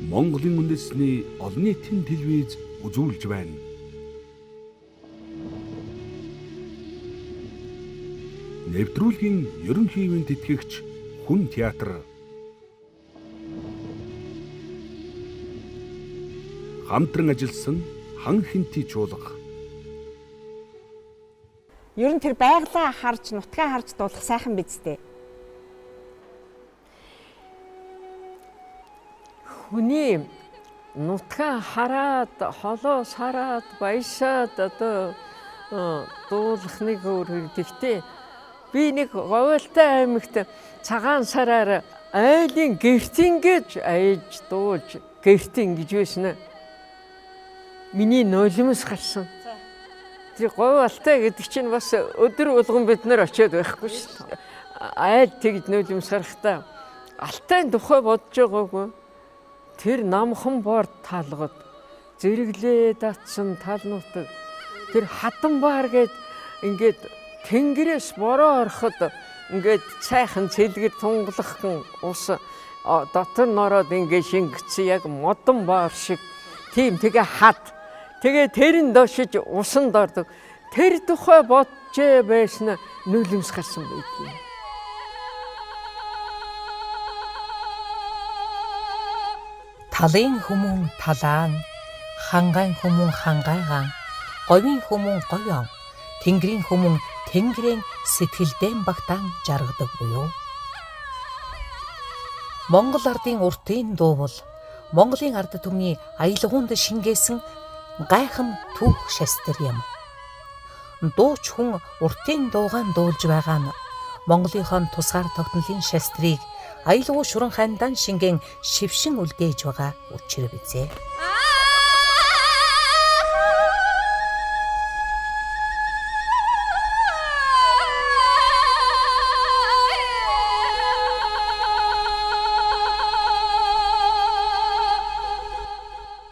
Монголын үндэсний олон нийтийн телевиз үзүүлж байна. Нэвтрүүлгийн ерөнхий ивент тэтгэгч Хүн театр. Хамтран ажилласан Хан Хинти чуулга. Ер нь тэр байглаа харж, нутгаа харж дуулах сайхан биз дээ. Хүний нутгаа хараад, холоос хараад, баясаад одоо дуулах нэг өөр. Гэхдээ би нэг Говьолтой аймагт цагаан сараар айлын гэртин гэж аяж дуулж гэртин гэж байсан. Миний нулимс гарсан. Тэр Говьолтой гэдэг чинь бас өдөр болгон бид нар очиод байхгүй шүү дээ. Айл тэгж нулимс гарахтаа Алтай тухай бодож байгаагүй. Тэр намхан борд талгад зэрэглээ татсан талнууд тэр хатан баар гээд ингээд тэнгэрээс бороо ороход ингээд цайхан цэлгэр тунгалахын ус дотор нороод ингээд шингэцсэн яг модон баар шиг тийм тэгээ хад тэгээ тэрэн дошиж усанд ордог тэр тухай боджээ байсан нүлэмс гарсан байдгийг. Талын хүмүүн талаан, хангайн хүмүүн хангайгаан, говийн хүмүүн говьон, тэнгэрийн хүмүүн тэнгэрийн сэтгэлдэн багтаан жаргадаг буюу. Монгол ардын уртын дуу бол Монголын ард түмний аялгаунд шингээсэн гайхам түүх шастар юм. Дууч хүн уртын дуугаан дуулж байгаа нь Монголынхон тусгаар тогтнолын шастрыг аялгау шуран хандан шингэн шившин үлдээж байгаа учир бизээ.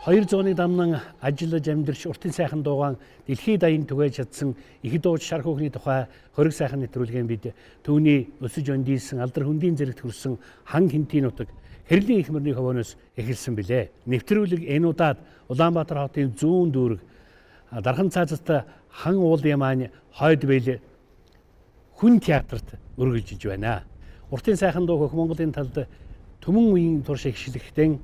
Хоёр зууны дамнан ажиллаж амьдарч уртын сайхан дуугаан дэлхийд даян түгээж чадсан их дууч шар хүүхний тухай хориг сайхан нэвтрүүлгийн бид түүний өсөж өндийсэн алдар хөндийн зэрэгт хүрсэн Хан Хинти нутаг Хэрлийн их мөрний хөвөнөөс эхэлсэн билээ. Нэвтрүүлэг энэ удаад Улаанбаатар хотын зүүн дүүрэг Дархан цаазат Хан уулын маань хойд бэл Хүн театрт үргэлжилж байна. Уртын сайхан дуу хөх Монголын талд төмөн үеийн турш ихшлэхтэн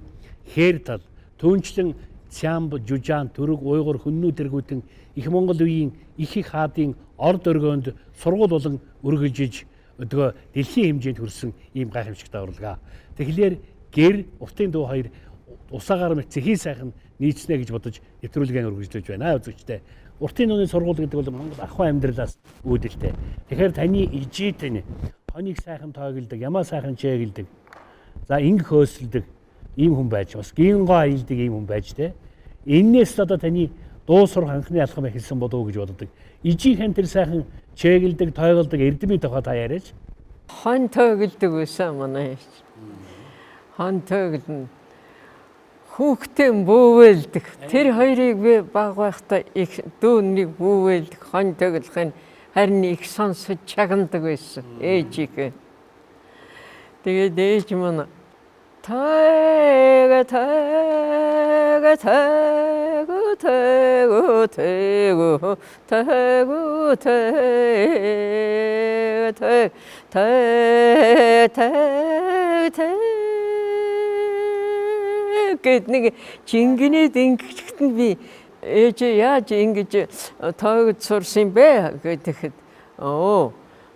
хээр тал Түүнчлэн Цямб, Жужаан, Түрэг, Уйгур, Хүннүү тэргүүтэн их Монгол үеийн их хаадын орд өргөөнд сургууль болон үргэлжиж өдгөө дэлхийн хэмжээнд хүрсэн ийм гайхамшигтай урлага. Тэгэхээр гэр уртын дуу хоёр усаагаар мэт зэхий сайхан нийцнэ гэж бодож нэвтрүүлгээ үргэлжлүүлж байна үзэгчтэй. Уртын дууны сургууль гэдэг бол Монгол ахуй амьдралаас үүдэлтэй. Тэгэхээр таны ижид нь хоныг сайхан тоогилдог, ямаа сайхан чэгэлдэг. За инг хөөсөлдөг ийм хүн байж бас гингоо аялдаг ийм хүн байж тэ. Эннээс л одоо таны дуу сурах анхны алхам эхэлсэн болов уу гэж боддог. Ижийнхэн тэр сайхан чэгэлдэг, тойголдог эрдэмийн тухай та яриач. Хон тойголдог байсан манай. Хон тойголно. Хүүхдээ бүүвэлдэг. Тэр хоёрыг би баг байхдаа их дүүнийг бүүвэлдэг, хон тоглохын харин их сонсож чагнадаг байсан. Ээжийг. Тэгээд ээж маань 태고 태고 태고 태고 태고 태고 태고 гэт нэг жингинэ дингчт нь би ээж яаж ингэж тоогд сурсан бэ гэхэд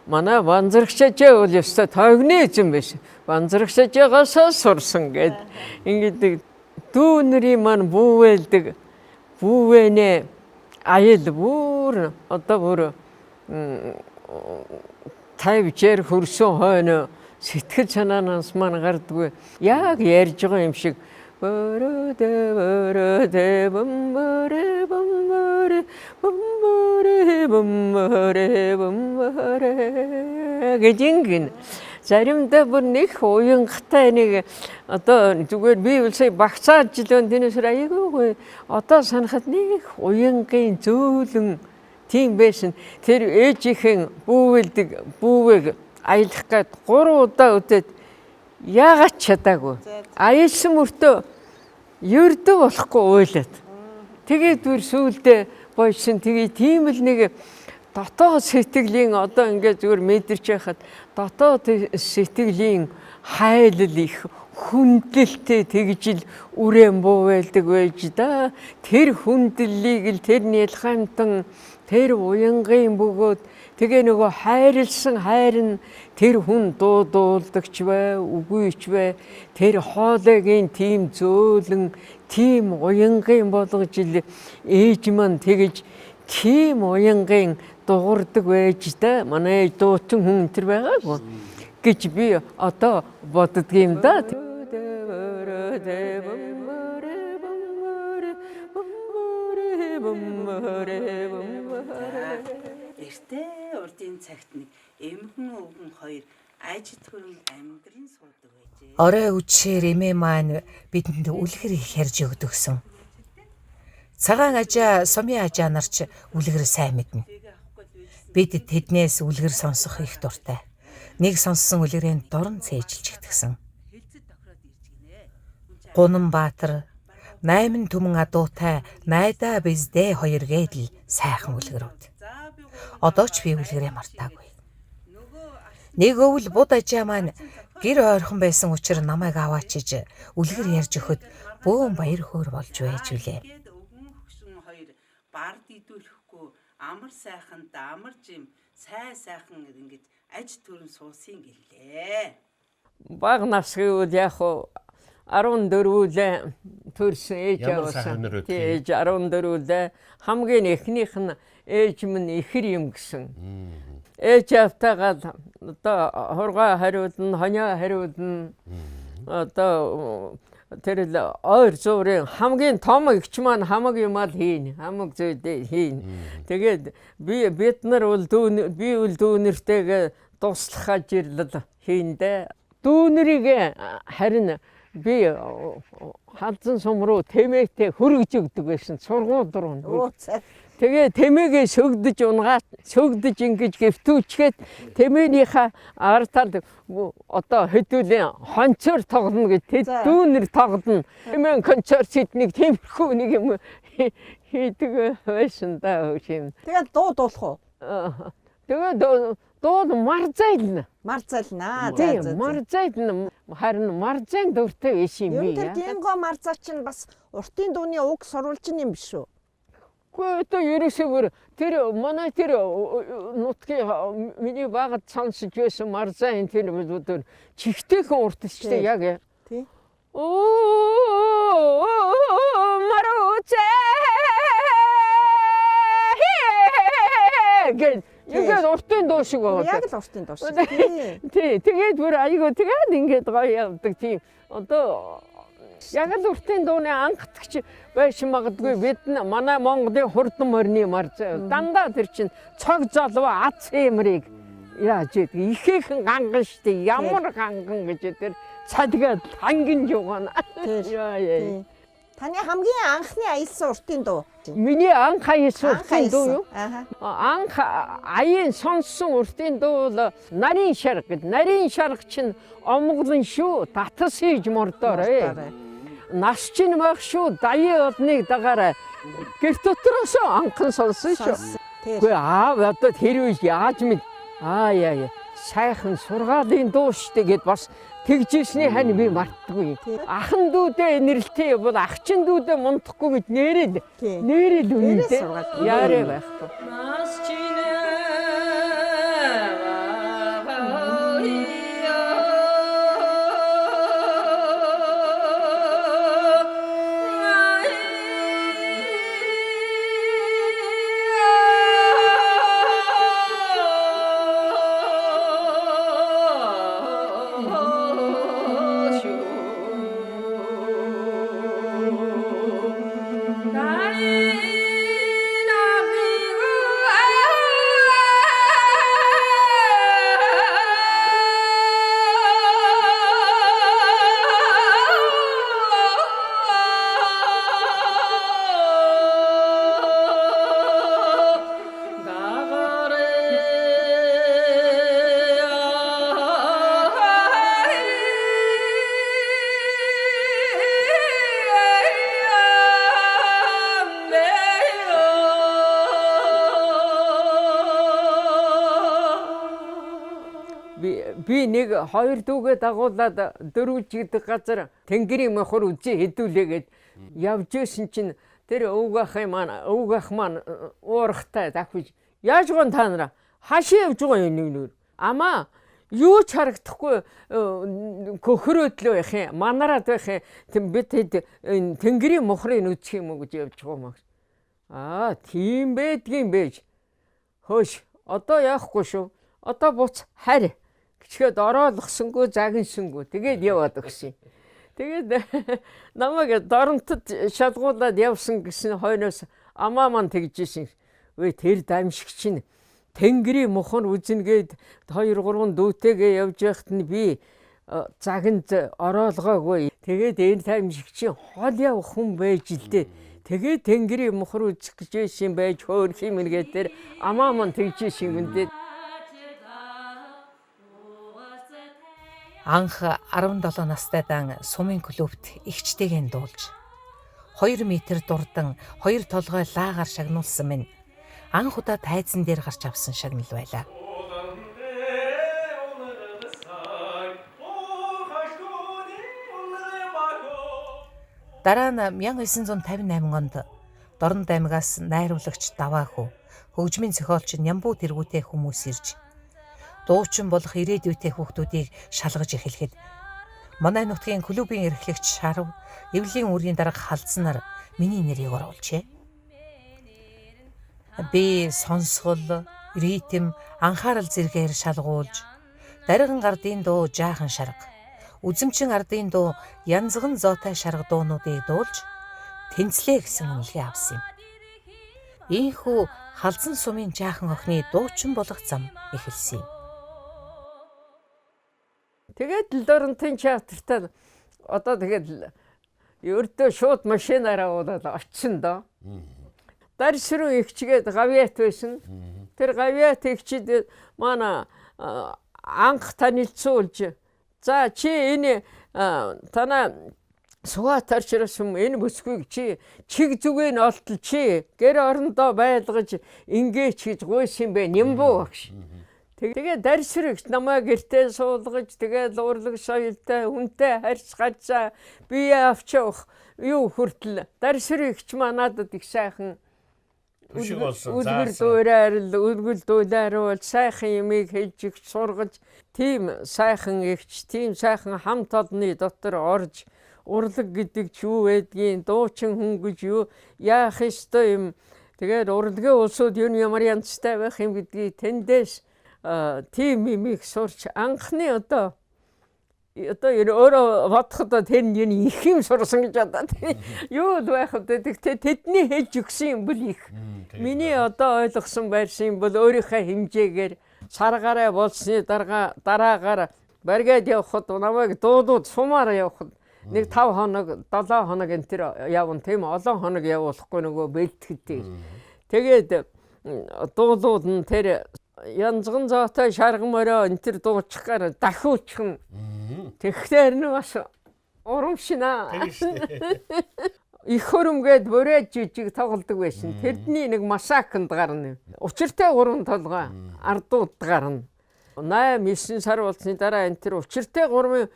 манай ванзрагчаа бол ёстой тоогны эзэн байсан. Ванзрагчаагаас сурсан гэд ингэдэг дүүнэрийн маань бүүвэлдэг бүүвэнэ аял бүр одоо бүр тавьчээр хөрсөн хойно сэтгэл санаанаас маань гардгүй яг ярьж байгаа юм шиг гэжингэн заримдаа бүр нэг уянгатай нэг одоо зүгээр би үлсээ багцаад жилийн тэнэс аягүй одоо санахад нэг уянгын зөөлөн тийм байсан. Тэр ээжийнхэн бүүвэлдэг бүүвэг аялах гээд 3 удаа үдээд яагаад чадаагүй. Аялсан мөртөө ердөө болохгүй уйлаад. Тэгээд бүр сүүлдээ бойсон. Тэгээд тийм л нэг дотоод сэтгэлийн одоо ингээд зүгээр мэдэрч яхад дотоод сэтгэлийн хайлал их хүндлэлтэй тэгжил үрээн буу байлдаг байж да. Тэр хүндлэлийг л тэр нялхамтан тэр уянгийн бөгөөд тэгээ нөгөө хайрлсан хайр нь тэр хүн дуудуулдагч бай, үгүйч бай. Тэр хоолойгийн тийм зөөлөн, тийм уянгийн болгож ил ээж маань тэгж тийм уянгийн дуурдаг байж да. Манай дуучин хүн тэр байгаагүй гэж би одоо боддгийм да. Эртээ урдын цагт нэг эмхэн өвгөн хоёр ажид хөрөн амьдрын суудаг байжээ. Орой үдшээр эмээ маань бидэнд үлгэр их ярьж өгдөгсөн. Цагаан ажаа, сумын ажаа нар ч үлгэр сайн мэднэ. Бид тэднээс үлгэр сонсох их дуртай. Нэг сонссон үлгэрийн дорн цээжилж игдгсэн. Гунан Баатар, 8 түмэн адуутай найдаа биздээ хоёр гэдэл сайхан үлгэрүүд. Одоо ч би үлгэрээ мартаагүй. Нэг өвөл буд ажаа маань гэр ойрхон байсан учраас намайг аваачиж үлгэр ярьж өгөхөд бөөн баяр хөөр болж байж үлээ. Өвгөн хөгшин хоёр бард идүүлэхгүй амар сайхан амар жим сайхан ингэж аж төрөн суусын гэлээ. Баг насгийн үед яг 14-өлээ төрсөн ээж авсан. Ээж 14-өлээ хамгийн эхнийх нь ээж минь ихэр юм гэсэн. Ээж автагаад одоо хургаа хариулна, хонио хариулна. Одоо тэр л ойр зуурын хамгийн том эгч маань хамаг юмал хийн, хамаг зүйдээ хийн. Тэгээд бид нар бол би үл дүүнэртэйгээ туслахаж ирлээ хийндэ. Дүүнэрийг харин би халзан сум руу тэмээтэй хөргөж өгдөг байсан сургууль руу. Тэгээ тэмээгээ сөгдөж ингэж гэвтүүлчгээд тэмээнийхээ артаад одоо хэдүүлэн хонцоор тоглоно гэж дүүнэр тоглоно. Тэмээн концерт нэг тиймэрхүү нэг юм хийдэг байсан да юм. Тэгээд дуулах уу? Тэгээд дууд марзайлна. Марзайлнаа. Тийм, марзайлна. Харин марзайн дуртай биш юм би. Тэр динго марзаа чинь бас уртын дууны уг сурвалж юм биш үү? Гэхдээ ерөөсөө тэр манай тэр нутгийн миний багад сонсож байсан марзайн тэр чихтэйхэн уртчтэй яг. Тий. Оо марууцээ. Яг уртын дуу шиг байгаа. Яг л уртын дуу шиг. Тий. Тэгээд бүр айгу тэгээд ингэж гоё явдаг тийм. Одоо яг л уртын дууны анхдагч байж магадгүй бид манай Монголын хурдан морины марзаа дандаа тэр чинь цог залва ац эмрийг яаж идэг ихээхэн ганган штэ ямар ганган гэж тэр цадгаад хангин юугана. Яа. Таны хамгийн анхны аялсан уртын дуу. Миний анх аялсан уртын дуу юу? Анх аян сонссон уртын дуу бол нарийн шарга гэдэг. Нарийн шарга чинь омглон шүү, татас хийж мордоор. Нас чинь байх шүү, даяа одныг дагаараа гэр дотроос анхан сонсон шүү. Гэхдээ одоо тэр үе яаж мэд яа сайхан сургаалын дуу штэ гэд бас тэгжсэний хань би мартдаггүй. Ахан дүүдээ нэрэлтэй бол ах чин дүүдээ мундахгүй гэж нэрэл үнэтэй яарэ байхгүй. би нэг хоёр дүүгээ дагуулад дөрвж гэдэг газар тэнгэрийн мохор үзээ хэдүүлээгээд явж исэн чинь тэр өвгөх маань уурахтай дахиж яаж гон та нараа хашаа явж байгаа юм нэг амаа юу ч харагдахгүй хөхрөөдлөө байх юм манараад байх юм бид тэнгэрийн мохрыг үзэх юм уу гэж явж байгаа маа тийм байдгийн байж хөөш одоо яахгүй шүү одоо буц харь гэчгээд ороолгосонгүй загинсангүй тэгээд яваад өгсөн. Тэгээд намайг доронтод шалгуулад явсан гэсэн хойноос амаа маань тэгжсэн. Өө тэр дамжиг чинь тэнгэрийн мохор үзнгээд 2-3 дүүтэйгээ явж байхад нь би загинд ороолгоогүй. Тэгээд энэ дамжиг чинь хол явах хүн байж л дээ. Тэгээд тэнгэрийн мохор үзэх гэж байсан байж хөөх юм нэгээр тэр амаа маань тэгжсэн юм дээ. Анх 17 настай дан сумын клубт эгчтэйгэн дуулж 2 метр дурдан 2 толгой лаагаар шагнуулсан минь анх удаа тайзан дээр гарч авсан шагнал байлаа. Дараа нь 1958 онд Дорнод аймгаас найруулагч Даваахүү хөгжмийн зохиолч Нямбуу тэргүүтэй хүмүүс ирж дуучин болох ирээдүйтэй хүүхдүүдийг шалгаж эхлэхэд манай нутгийн клубын эрхлэгч Шарв эвлийн үргийн дарга халдсанаар миний нэрийг оруулжээ. Би сонсгол, ритм, анхаарал зэргээр шалгуулж, дарган ардын дуу жаахан шарга, үзэмчин ардын дуу янзган зоотой шарга дуунуудыг дуулж тэнцлээ гэсэн үнэлгээ авсан юм. Ийхүү халдсан сумын жаахан охины дуучин болох зам эхэлсэн юм. Тэгээд Дорнотын театртаа одоо тэгээд ердөө шууд машинаараа уулаад очсон доо. Дарсруу ихчгээд гавьяат байсан. Тэр гавьяат ихчид манай анх танилцуулж за чи энэ танаа сугат тарчраас энэ бүсгүйг чи чиг зүгэн олтол чи гэр орондоо байлгаж ingээч гэж гуйсан бэ Нямбуу багш. Тэгээд дарсрагч намайг гэртээ суулгаж тэгээд урлаг соёлтой хүнтэй харьц гарцаа бие авчих юу хүртэл дарсрагч манадад их сайхан үлгэр дуулааруул сайхан юмыг хэлж их сургаж тийм сайхан эгч тийм сайхан хамт олонны дотор орж урлаг гэдэг ч юу байдгийн дуучин хүн гэж юу яах ёстой юм тэгээд урлагийн улсууд ямар янзтай байх юм гэдгийг тэндээс тийм имийг сурч анхны одоо өөрөө бодоход тэр нь их юм сурсан гэж бодоод юу л байх вэ гэхдээ тэдний хэлж өгсөн юм бол их миний одоо ойлгосон байрсан юм бол өөрийнхөө хэмжээгээр саргаараа болсны дараагаар баргаад явхад намайг дуудууд сумаар явхад нэг 5 хоног 7 хоног энэ төр явна тийм олон хоног явуулахгүй нөгөө бэлтгэдэг. Тэгээд дуулууд нь тэр янзган зоотой шарган мороо энэ төр дуучихаар дахиучих. Тэгэхээр нь бас урамшина. Их хөрөмгээд бүрээд жижиг тоглодог байсан. Тэрдний нэг масакнд гарна. Учиртай 3 толгой ардууд гарна. 8-9 сар болсны дараа энэ төр учиртай 3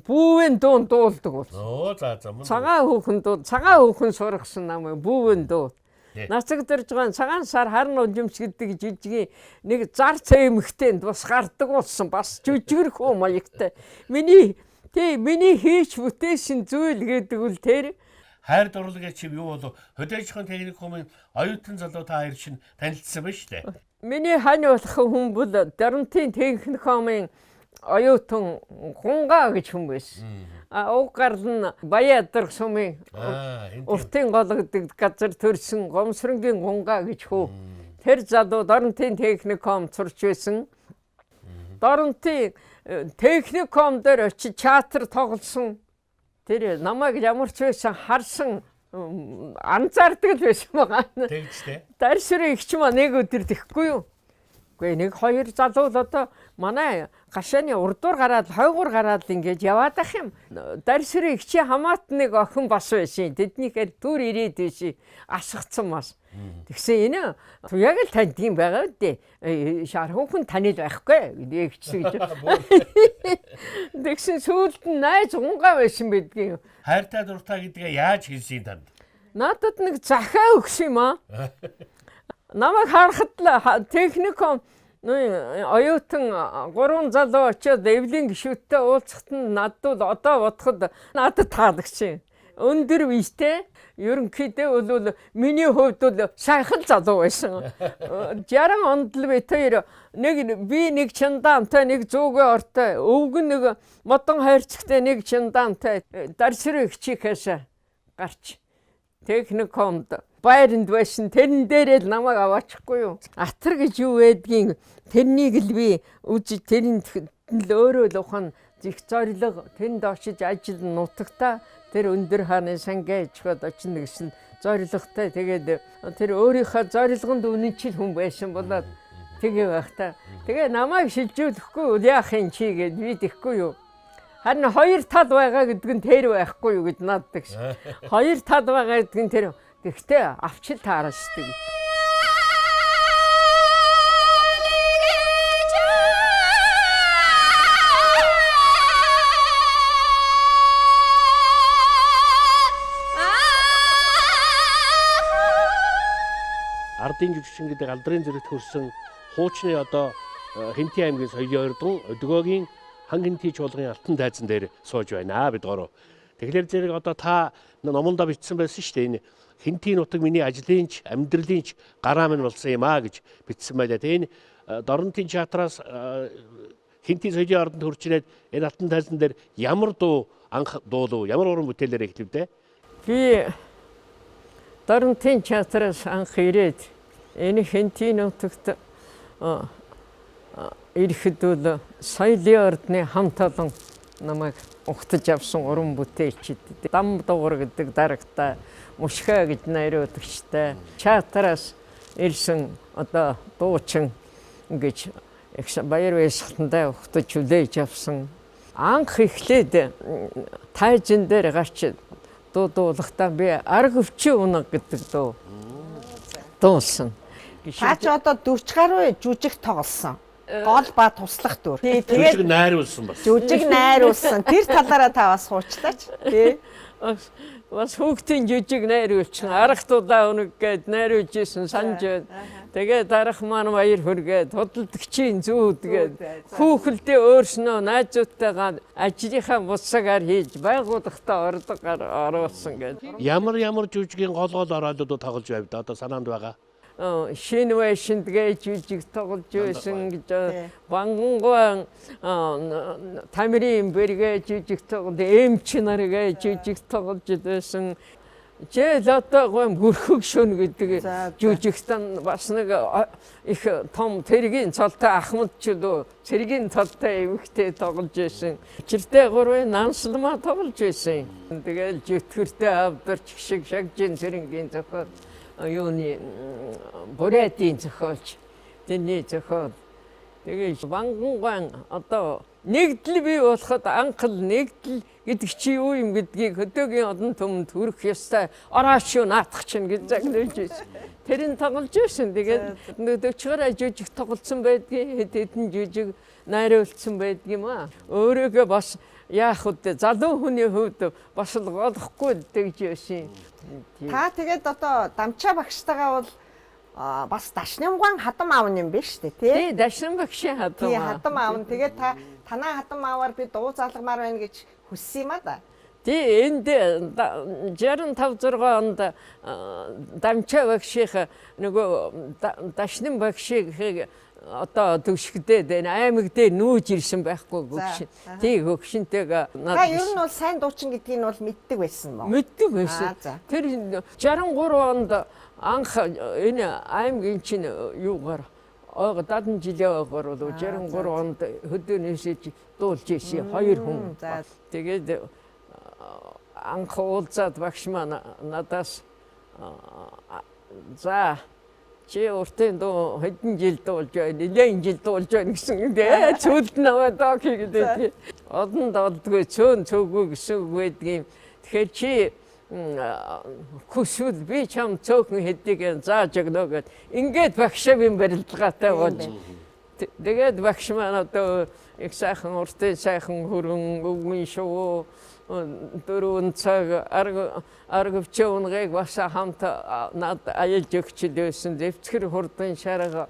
бүүвэн дуун дуулдаг болсон. Цагаан хүүхэн сургасан намайг бүүвэн дуу. Нацагдэрж байгаа цагаан сар харн унжимс гэдэг жижиг нэг зар цэмхтэнд бас гардаг болсон. Бас жүжигэрхүү маягтай. Миний хийж бүтээсэн зүйл гэдэг үл тэр хайр дурлалын чив юу болов хөдөөжихөн техникумын оюутан залуу та хоёр чинь танилцсан ба штэ. Миний хань болох хүн бол Дорнотын техникумын оюутан Гунгаа гэж хүн байсан. Уг гарлан Баяадар сумын уртын гол гэдэг газар төрсэн Гомсронгийн Гунгаа гэж хөө. Тэр залуу Дорнотын техникум сурч байсан. Дорнотын техникум дээр очиж театр тоглосон. Тэр намайг ямар ч байсан харсан анзаардаг л байсан байгаа. Тэгжтэй. Дарсруу ихч маа нэг өдөр тэхгүй юу. Гэхдээ нэг хоёр залуу л одоо манай гашааны урдуур гараад хойгуур гараад ингэж яваад ах юм. Дарсрын хичээ хамаатныг охин бас байсан. Тэднийхээр түр ирээд байсан. Асгацсан бас. Тэгсэн энэ яг л танд юм байгаа үү? Шар хүүхэн танил байхгүй нэгчсэн гэж. Тэгсэн сүүлд нь найз гунгаа байсан байдгийн. Хайртай дуртай гэдгээ яаж хэлсэн танд? Надад нэг захаа өгсөн юм аа. Намайг харахад л техникум оюутан 3 залуу очиод эвлийн гишүүдтэй уулзахад нь надад одоо бодоход надад таалагч. Өндөр вистэй ерөнхийдөө бол миний хувьд бол сайхан залуу байсан. 60 онд л би тэр нэг чандаантай нэг зүүгээ ортой өвгөн нэг модон хайрцагтай нэг чандаантай дарсрын хичээхээс гарч техникумд байранд байсан. Тэрэн дээрээ л намайг аваачихгүй юу. Атар гэж юу байдгийг тэрнийг л би үзэж тэрийн л өөрөө л ухаан зих зорилго тэнд очиж ажил нутагта тэр өндөр хааны сангаа ичгээд очино гэсэн зорилготой. Тэгээд тэр өөрийнхөө зорилгонд үнэнчил хүн байсан болоод тэгээ байх та. Тэгээ намайг шилжүүлэхгүй үл яах юм чи гэд би тэхгүй юу. Харин хоёр тал байгаа гэдэг нь тэр байхгүй юу гэд наддаг ш. Хоёр тал байгаа гэдэг нь тэр. Гэхдээ авчил таарна шүү дээ. Ардын жүжигчин гэдэг алдрын зэрэгт хөрсөн хуучны одоо Хинтээ аймгийн соёлын ордон Өдгөөгийн хан хинтий чуулгын алтан тайзан дээр сууж байна бид гурав. Тэгэхээр зэрэг одоо та номондоо бичсэн байсан шүү дээ. Энэ Хинтийн нутаг миний ажлынч амьдралынч гараа минь болсон юм аа гэж бичсэн байлаа. Тэгээ энэ Доронтын театраас Хинтийн соёлын ордонд хурж ирээд энэ алтан тайзан дээр ямар дуу анх дуулав, ямар уран бүтээлээр эхлэв дээ? Би Доронтын театраас анх ирээд энэ Хинтийн нутагт ирэхэд бол соёлын ордны хамт олон намайг ухтаж авсан уран бүтээлчид Дам дугур гэдэг дарагтай Мушхаа гэж найруулагчтай театраас ирсэн одоо дуучин гэж баяр баясгалантай ухтаж хүлээж авсан. Анх эхлээд тайзан дээр гарч дуулахдаа би арга өвчин унаг гэдэг дуу дуулсан. Та ч одоо 40 гаруй жүжиг тоглосон. Гол ба туслах дүр. Жүжиг найруулсан бас. Жүжиг найруулсан. Тэр талаараа та бас суучлаач. Тий. Бас хүүхдийн жүжиг найруулсан. Арга тулаа өнөг гээд найруулж исэн санаж. Тэгээд дарах маань баяр хүргээд худалдагчийн зүүд гээд хүүхэлдээ өөрснөө найзуудтайгаа ажлынхаа буцаагаар хийж байгууллагатаа ордогоор оруулсан гээд. Ямар жүжигийн гол оролцоодууд тоглож байв да одоо санаанд байгаа? Шинэ байшинд гэж жүжиг тоглож байсан гэж Бангуан Тамирын бэргээ жүжиг тоглож эмч нар гэж жүжиг тоглож байсан. Жил одоо гом гөрхөг шөн гэдэг жүжигтэн бас нэг их том тэргийн цолтой Ахмадчууд цэргийн цолтой эмэгтэй тоглож байсан. Чиртэй гурвын нансалмаа тоглож байсан. Тэгэл жүтгэртэй авдарч шиг шагжин цэрэнгийн зохиол юуны Бурятийн зохиолч тэрний зохиол. Тэгээ Бангуан одоо нэгдэл бий болоход анхал нэгдэл гэдэг чи юу юм гэдгийг хөдөөгийн одон түмэнд хүрэх ёстой. Орооч юу наадах чинь гэж загнуулж байсан. Тэрэн тоглож байсан. Тэгээд 40 гаруй жүжиг тоглолцсон байдгийг хэдэн жүжиг найруулсан байдгийм аа. Өөрөөгөө бас яах вэ? Залуу хүний хувьд бас л голохгүй гэж байсан. Та тэгээд одоо Дамчаа багштайгаа бол бас Дашнамган хадам аав юм биш үү тий? Тий, Дашнам багшийн хадам. Тий, хадам аав. Тэгээд та танаа хадам ааваар би дуу залгамаар байна гэж хүссэн юм а да. Тий, энд 65 6 онд Дамчаа багшийн нөгөө Дашнам багшийг одоо төвшгдээд энэ аймаг дээр нүүж ирсэн байхгүй гөгшин. Тий гөгшинтэйгээ Та ер нь бол сайн дуучин гэдгийг нь бол мэддэг байсан мó. Мэддэг байсан. Тэр 63 онд анх энэ аймгийн чинь юугаар дадан жилийн ойгоор бол 63 онд хөдөөнөөсөж дуулж ирсэн 2 хүн. Тэгээд анх уулзаад багш маань надаас за чи уртын дуу хэдэн жил дуулж байна, нэлээд жил дуулж байна гэсэн юм. Цөлд наваад дог гэдэг. Одон дуулдгүй цөөн цөөгөө гэсэн үг байдгийн. Тэгэхээр чи хүсвэл би чам цөөхөн хэдийг зааж өгнө гэд ингээд багшийн барилдагаатай болж. Тэгээд багш маань одоо их сайхан уртын сайхан хөрөн өвгөн шүү 4 цаг аргавч унгаыг бас хамт над аялж өгч лээсэн зэвцгэр хурдан шарга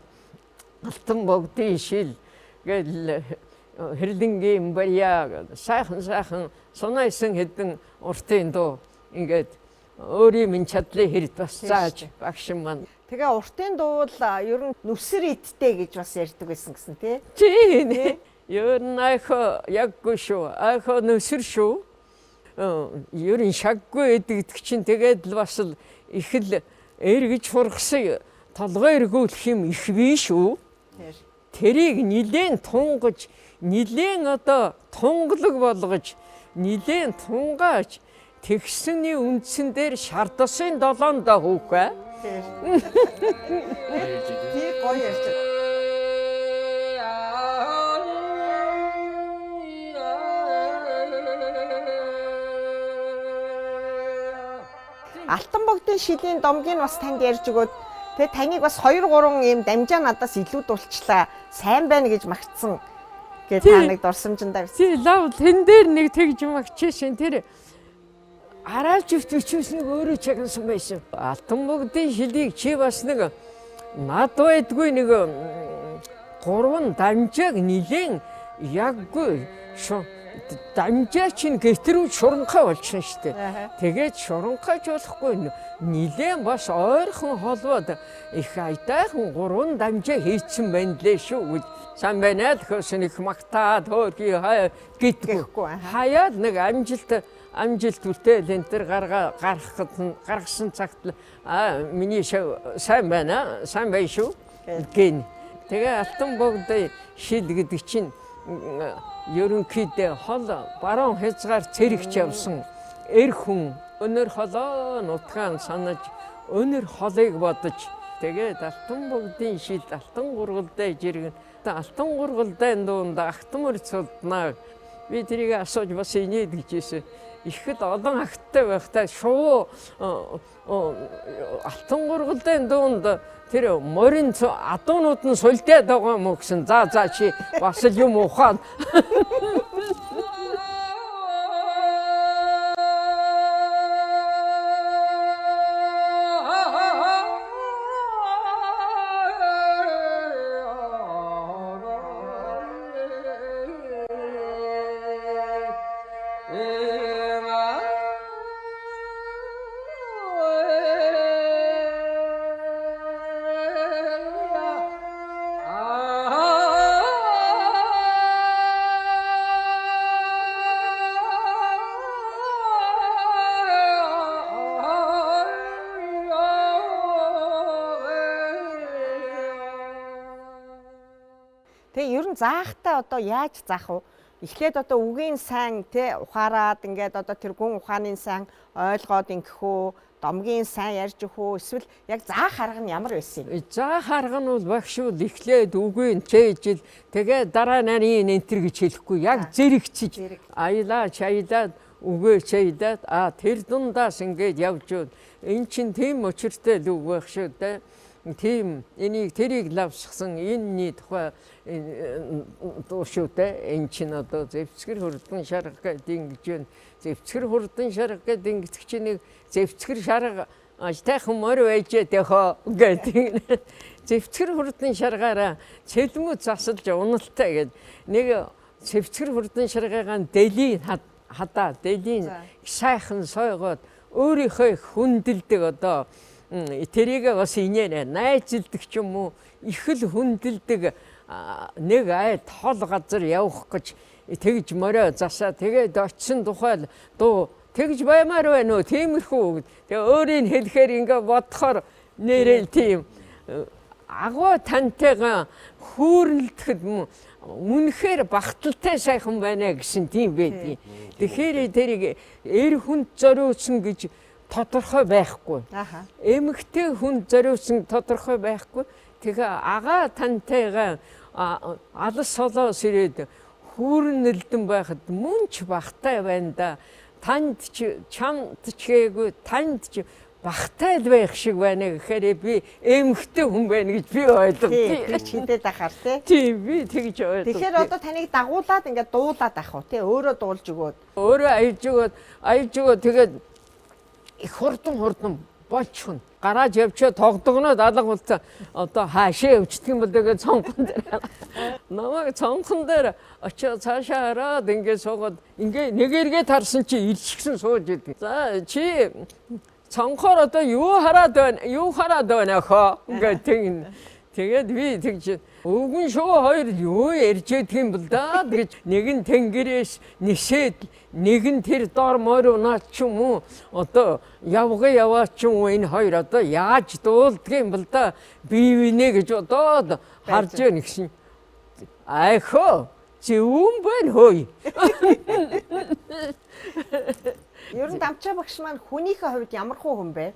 алтан богдын шил гэл хэрлэнгийн баяа сайхан сонайсан хэдэн уртын дуу ингээд өөрийн минь чадлын хэрэг бас зааж багш маань. Тэгээ уртын дуу бол ер нь нүсэр идтэй гэж бас ярьдаг байсан гэсэн тий. Тийм. Ер нь ахо яггүй шүү. Ахо нүсэр шүү. Ер нь шаггүй гэдэг чинь тэгээд л бас л их л эргэж хургасан толгой эргүүлэх юм их бий шүү. Тэрийг нилээн тунгаж, нилээн одоо тунгалаг болгож, нилээн тунгааж тэгсний үндсэн дээр шардсан 7 доо хүүхэ. Тий гоё ярьж. Алтан богдын шилийн домгийг бас танд ярьж өгөөд тэгээ таныг бас 2 3 юм дамжаа надаас илүү дулчлаа. Сайн байна гэж магтсан гэж та нэг дурсамжиндаа байсан. Тий лав тэн дээр нэг тэгж магчээшин тэр араач өвтөчөөс нэг өөрөө чагнасан байсан. Алтан богдын шилийг чи бас нэг над байдгүй нэг 3 дамжааг нилээн яггүй дамжаа чинь гэтрүү шуранхай болчихно шүү дээ. Тэгээд шуранхайч болохгүй нилээн бас ойрхон холбоод их айтайхан 3 дамжаа хийцэн байна лээ шүү гэж сайн байна л хөсөн их магтаад хөөрхий хаяа гэдэггүй. Хаяад нэг амжилт үлдээл энэ төр гаргасан цагт миний сайн байна шүү гин. Тэгээ алтан богдын шил гэдэг чинь ерөнхийдөө хол баруун хязгаар цэрэгч явсан эр хүн өнөр холоо нутгаан санаж өнөр холыг бодож тэгээд алтан богдын шил алтан гургалдаа жиргэн алтан гургалдаан дуунд ахтмар цулднаа би тэрийг асууж бас инээд гэжсэн ихэд олон агттай байхдаа шуу алтан гургалдаан дуунд тэр морин адуунууд нь сулдаад байгаа мó гэсэн за чи бас л юм ухаад Тэгээ ер нь заахтаа одоо яаж заах вэ? Эхлээд одоо үгийн сайн те ухаарад ингээд одоо тэр гүн ухааны сайн ойлгоод ингэх үү, домгийн сайн ярьж өгөх үү, эсвэл яг заах арга нь ямар байсан юм? Заах арга нь бол багшуул эхлээд үгийн чэйжил тэгээ дараа нарийн энтер гэж хэлэхгүй яг зэрэгчиж аялаад үгээ чэйдаад тэр дундаас ингээд явж уу. Эн чин тийм учиртай л үг байх шүү дээ. Тийм энийг тэрийг лавсгсан энэний тухай дуу шүү дээ. Эн чинь одоо зэвцгэр хурдан шарга гэдэг ингэж байна. Зэвцгэр хурдан шарга гэдэг ингэдэг чинь нэг зэвцгэр шарга тайхан морь байжээ тэхөө гэдэг. Зэвцгэр хурдан шаргаараа цэлмүү засалж уналтай гэдэг. Нэг зэвцгэр хурдан шаргаагаа дэлийг хадаа дэлийг сайхан сойгоод өөрийнхөө хүндэлдэг одоо тэрийг бас инээрээ найзлдаг ч юм уу их л хүндэлдэг нэг айд хол газар явах гэж тэгж морио засаа тэгээд очисон тухай дуу тэгж баймаар байна уу тиймэрхүү тэгээ өөрийн хэлэхээр ингээ бодохоор нэрэл тийм агуу тантайгаа хүүрлдэхэд үнэхээр багталтай сайхан байна гэсэн тийм байдгийг. Тэгэхээр тэрийг эр хүнд зориулсан гэж тодорхой байхгүй. Аха. Эмэгтэй хүн зориулсан тодорхой байхгүй. Тэгээ агаа тантайгаа алс солоос ирээд хүүрнэлдэн байхад мөн ч багтай байна да. Танд ч чамд ч гээгүй танд ч багтай л байх шиг байна гэхээр би эмэгтэй хүн байна гэж би ойлгов. Тэр ч хидэд ахаар тий. Тийм би тэгж ойлгов. Тэгэхээр одоо таныг дагуулад ингээд дуулаад ах уу тий. Өөрөө дуулж өгөөд. Өөрөө аяж өгөөд тэгээд их хурдан болж хүн. Гараж явчаа тогдогноод алга болцоо одоо хаашаа өвчтг юм бол тэгээд цонхон дээр намайг цонхон дээр очиж цаашаа хараад ингээд суугаад ингээ нэг эргээ тарсан чи илчгсэн сууж идэг. За чи цонхоор одоо юу хараад байна хаа ингээд тэгнэ. Тэгээд би тэгж өвгөн шуу хоёр юу ярьж идэх юм бол да гэж нэг нь тэнгэрээс нисээд нэг нь тэр дор морь унаад ч юм уу одоо яваад ч юм уу энэ хоёр одоо яаж дуулдаг юм бол да бивэнэ гэж одоо харж яа нэгсэн айхоо зөвөн байна хөөе. Ер нь Дамчаа багш маань хүнийхээ хувьд ямар хуу хүн бэ?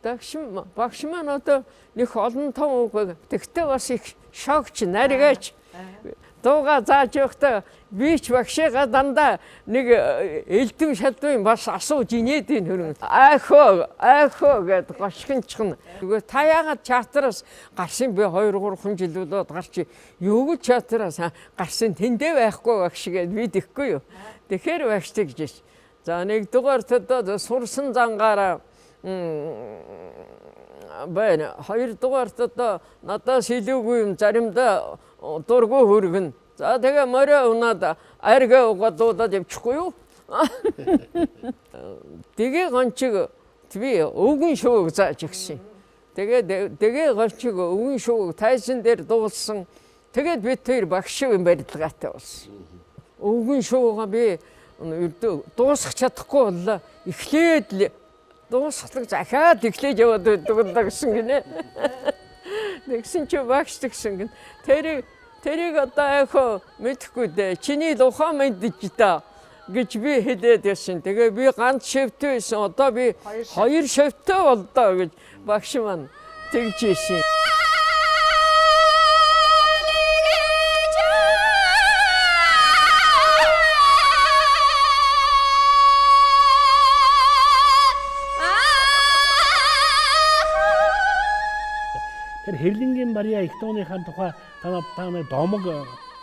Багш маань одоо нэг олон том үг. Тэгтээ бас их шогч, наригаач. Дууга зааж явахдаа би ч багшигаа дандаа нэг элдэм шалдвын бас асууж инээд ийн хөрөн. Айхоо гэдэг гошгинчхан. Тэгвэл та яагаад чатраас гарсан би 2-3 жил болоод гарч юу гэж чатраас гарсан тэндээ байхгүй багш гэд би тэхгүй юу. Тэгэхээр багштай гэж. За нэгдүгээр төдөө сурсан зангаараа байна. Хоёрдугаарт одоо надаас илүүгүй юм заримдаа дургүй хүргэн. За тэгээ морь унаад арга угаадуудад явчихгүй юу? Тэгээ гончиг би өвгөн шууг зааж өгсөн. Тэгээ гончиг өвгөн шууг тайзан дээр дуулсан. Тэгээд бид тэр багш юм барилгаатай болсон. Өвгөн шуугаа би дуусгах чадахгүй боллоо. Эхлээд л дуусгалаг захаад эхлэж яваад байдаг л гэсэн гинэ. Тэгсэн чи багш гэсэн гин. Тэрийг одоо айхоо мэдхгүй дээ. Чиний л ухаан мэдэж та гэж би хэлээд ясан. Тэгээ би ганц шивтэй байсан. Одоо би 2 шивтэй болдоо гэж багш маань тэгж ийсэн. Тэр Хэрлэнгийн Мария их дууныхаа тухай та нэг домог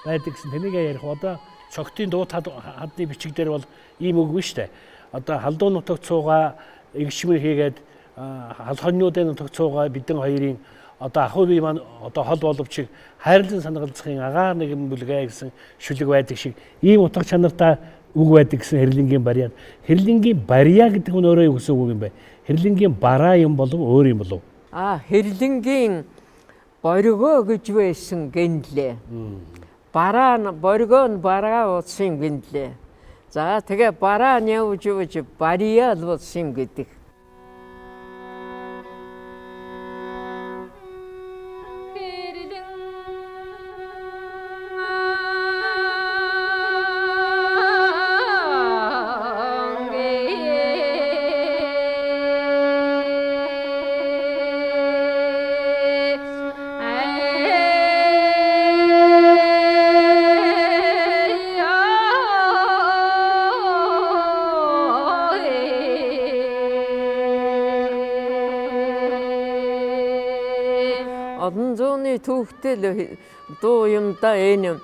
байдаг гэсэн тэнийг ярих. Одоо цогтын дуу хадны бичиг дээр бол ийм үг биш үү? Одоо халдуун нутагт суугаа игшмэр хийгээд халхоннуудын нутагт суугаа бидэн хоёрын одоо ахуй бие маань одоо хол боловч хайрлан санагалцахын агаар нэгэн бүлгээ гэсэн шүлэг байдаг шиг ийм утга чанартай үг байдаг гэсэн Хэрлэнгийн Мария. Хэрлэнгийн Бария гэдэг нь өөрөө юу гэсэн үг юм бэ? Хэрлэнгийн бараа юм болов өөр юм болов? Хэрлэнгийн боргоо гэж байсан гэнлээ. Боргоо нь бараа утсан гэнлээ. За тэгээ бараа явж бария л утсан гэдэг. Одон зууны түүхтэл дуу юм да энэ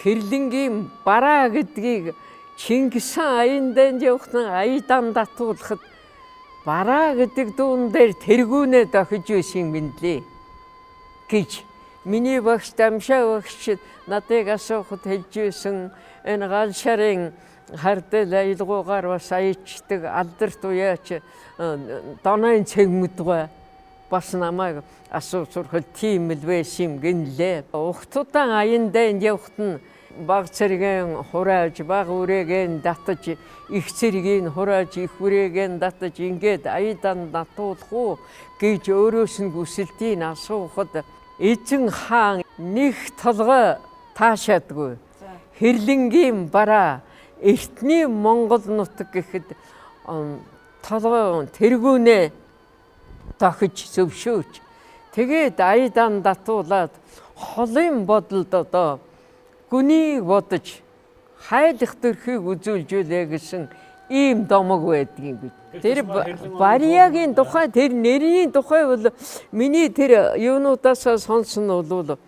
Хэрлэнгийн бараа гэдгийг Чингис хаан аян дэнд явахтан аядан татуулахад бараа гэдэг дуун дээр тэргүүнээ дохиж байсан юм лээ гэж миний багш Дамшаа багш надыг асуухад хэлж байсан. Энэ гал шарын хардал аялгуугаар бас аячдаг алдарт уяач донын цэгмэдгүй бас намайг асууж сурахад тийм л байсан юм гинлээ. Ухтудан аян дэнд явахт нь баг цэргийн хурааж, баг үрээгийн татаж, их цэргийн хурааж, их үрээгийн татаж ингээд аядан натуулах уу гэж өөрөөс нь хүсэлтийг асуухад эзэн хаан нэг толгой таашаадгүй. Хэрлэнгийн бараа эртний Монгол нутаг гэхэд толгойн тэргүүнээ дохиж зөвшөөж тэгээд аядан татуулаад холын бодолд одоо гүнийг бодож хайлах төрхийг үзүүлжүүлээ гэсэн ийм домог байдгийг гэж. Тэр Бариягийн тухай, тэр нэрийн тухай бол миний тэр юунуудаас сонсон бол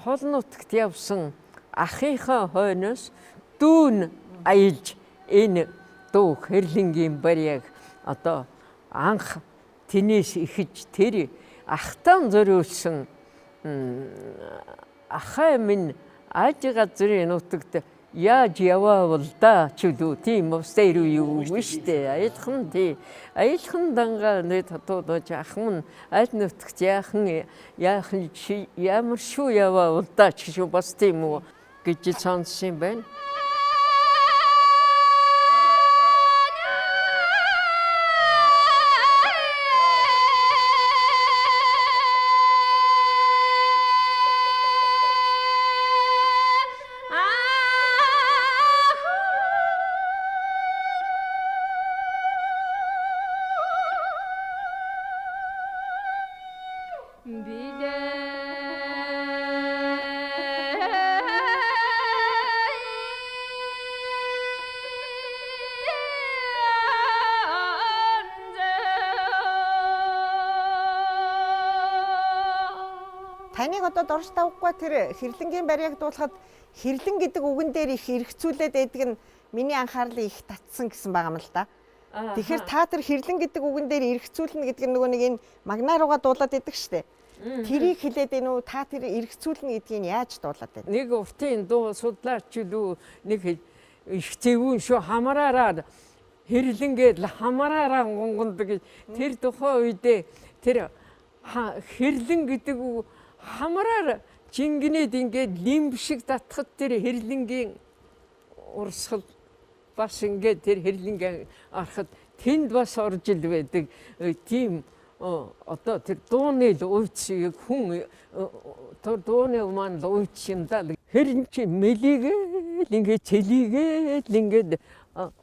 хол нутагт явсан ахынхаа хойноос дүүн аялж энэ дуу Хэрлэнгийн Барияг одоо анх тэнээс ихэж тэр ахтан зориулсан ахай минь аж газрын нутагт яаж яваавал да ч үлээ тийм устай юу штэ аялхан дангаа нэг татуулж ахман аль нутагт яахан ямар шүү яваавал да ч шүү бас тийм үү гэж сонссон байна. Таныг одоо дурж тавахгүй тэр Хэрлэнгийн Барияг дуулахад хэрлэн гэдэг үгэн дээр их эргцүүлээд байдаг нь миний анхаарлыг их татсан гэсэн байгаа юм л да. Тэгэхээр та тэр хэрлэн гэдэг үгэн дээр эргцүүлнэ гэдэг нь нөгөө нэг энэ магнаа руугаа дуулаад байдаг штэ. Тэрийг хэлээд энэ үү та тэр эргцүүлнэ гэдгийг яаж дуулаад байна? Нэг уртын дуу судлаач юу нэг их зэвүүн шүү хамраараа хэрлэнгээд хамраараа гонгондог тэр тухайн үедээ тэр хэрлэн гэдэг үг хамраар жингинээд ингээд лимб шиг татхад тэр хэрлэнгийн урсгал бас ингээд тэр хэрлэнгийн арахад тэнд бас орж ил байдаг тийм одоо тэр дууны уйцыг хүн тэр дууны маань уйц юм да хэрэн чи мэлигээл ингээд цэлигээл ингээд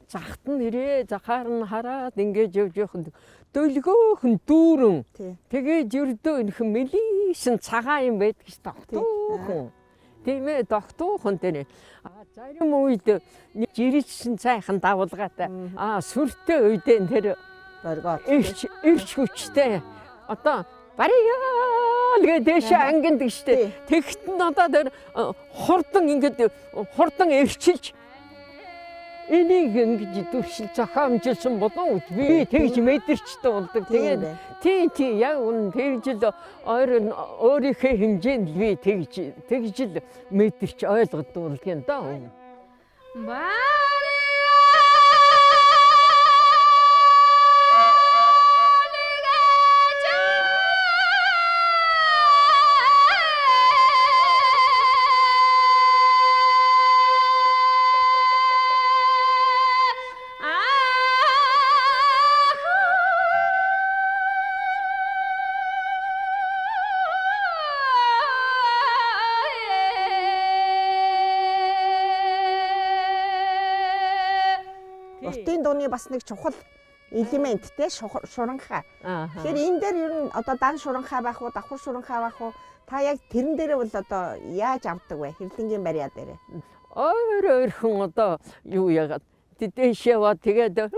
захт нь ирээ захаар нь хараад ингээд явж явах дөлгөөхөн дүүрэн тэгээд ердөө энэхэн мэлийсэн цагаан юм байдаг ш тогтуухан тийм ээ тогтуухан тэр зарим үед жиричсэн цайхан давалгаатай сүртэй үедээ тэр ирч хүчтэй одоо Бариял гэдэг ангиндаг штэ тэгт нь одоо тэр хурдан ингээд хурдан эрчилж энийг ингэж дүршил зохиомжилсан болов би тэгж мэдэрчтэй болдог. Тэгээд тий яг үн тэгж л өөрийнхөө хэмжээнд би тэгж л мэдэрч ойлгодог юм да. Уртын дууны бас нэг чухал элемент те шуранхай. Тэгэхээр энэ дээр ер нь одоо дан шуранхай байх уу, давхар шуранхай байх уу? Та яг тэрэн дээрээ бол одоо яаж авдаг вэ? Хэрлэнгийн Бария дээр. Ойрхон одоо юу яагаад дэдэш яваа тэгээд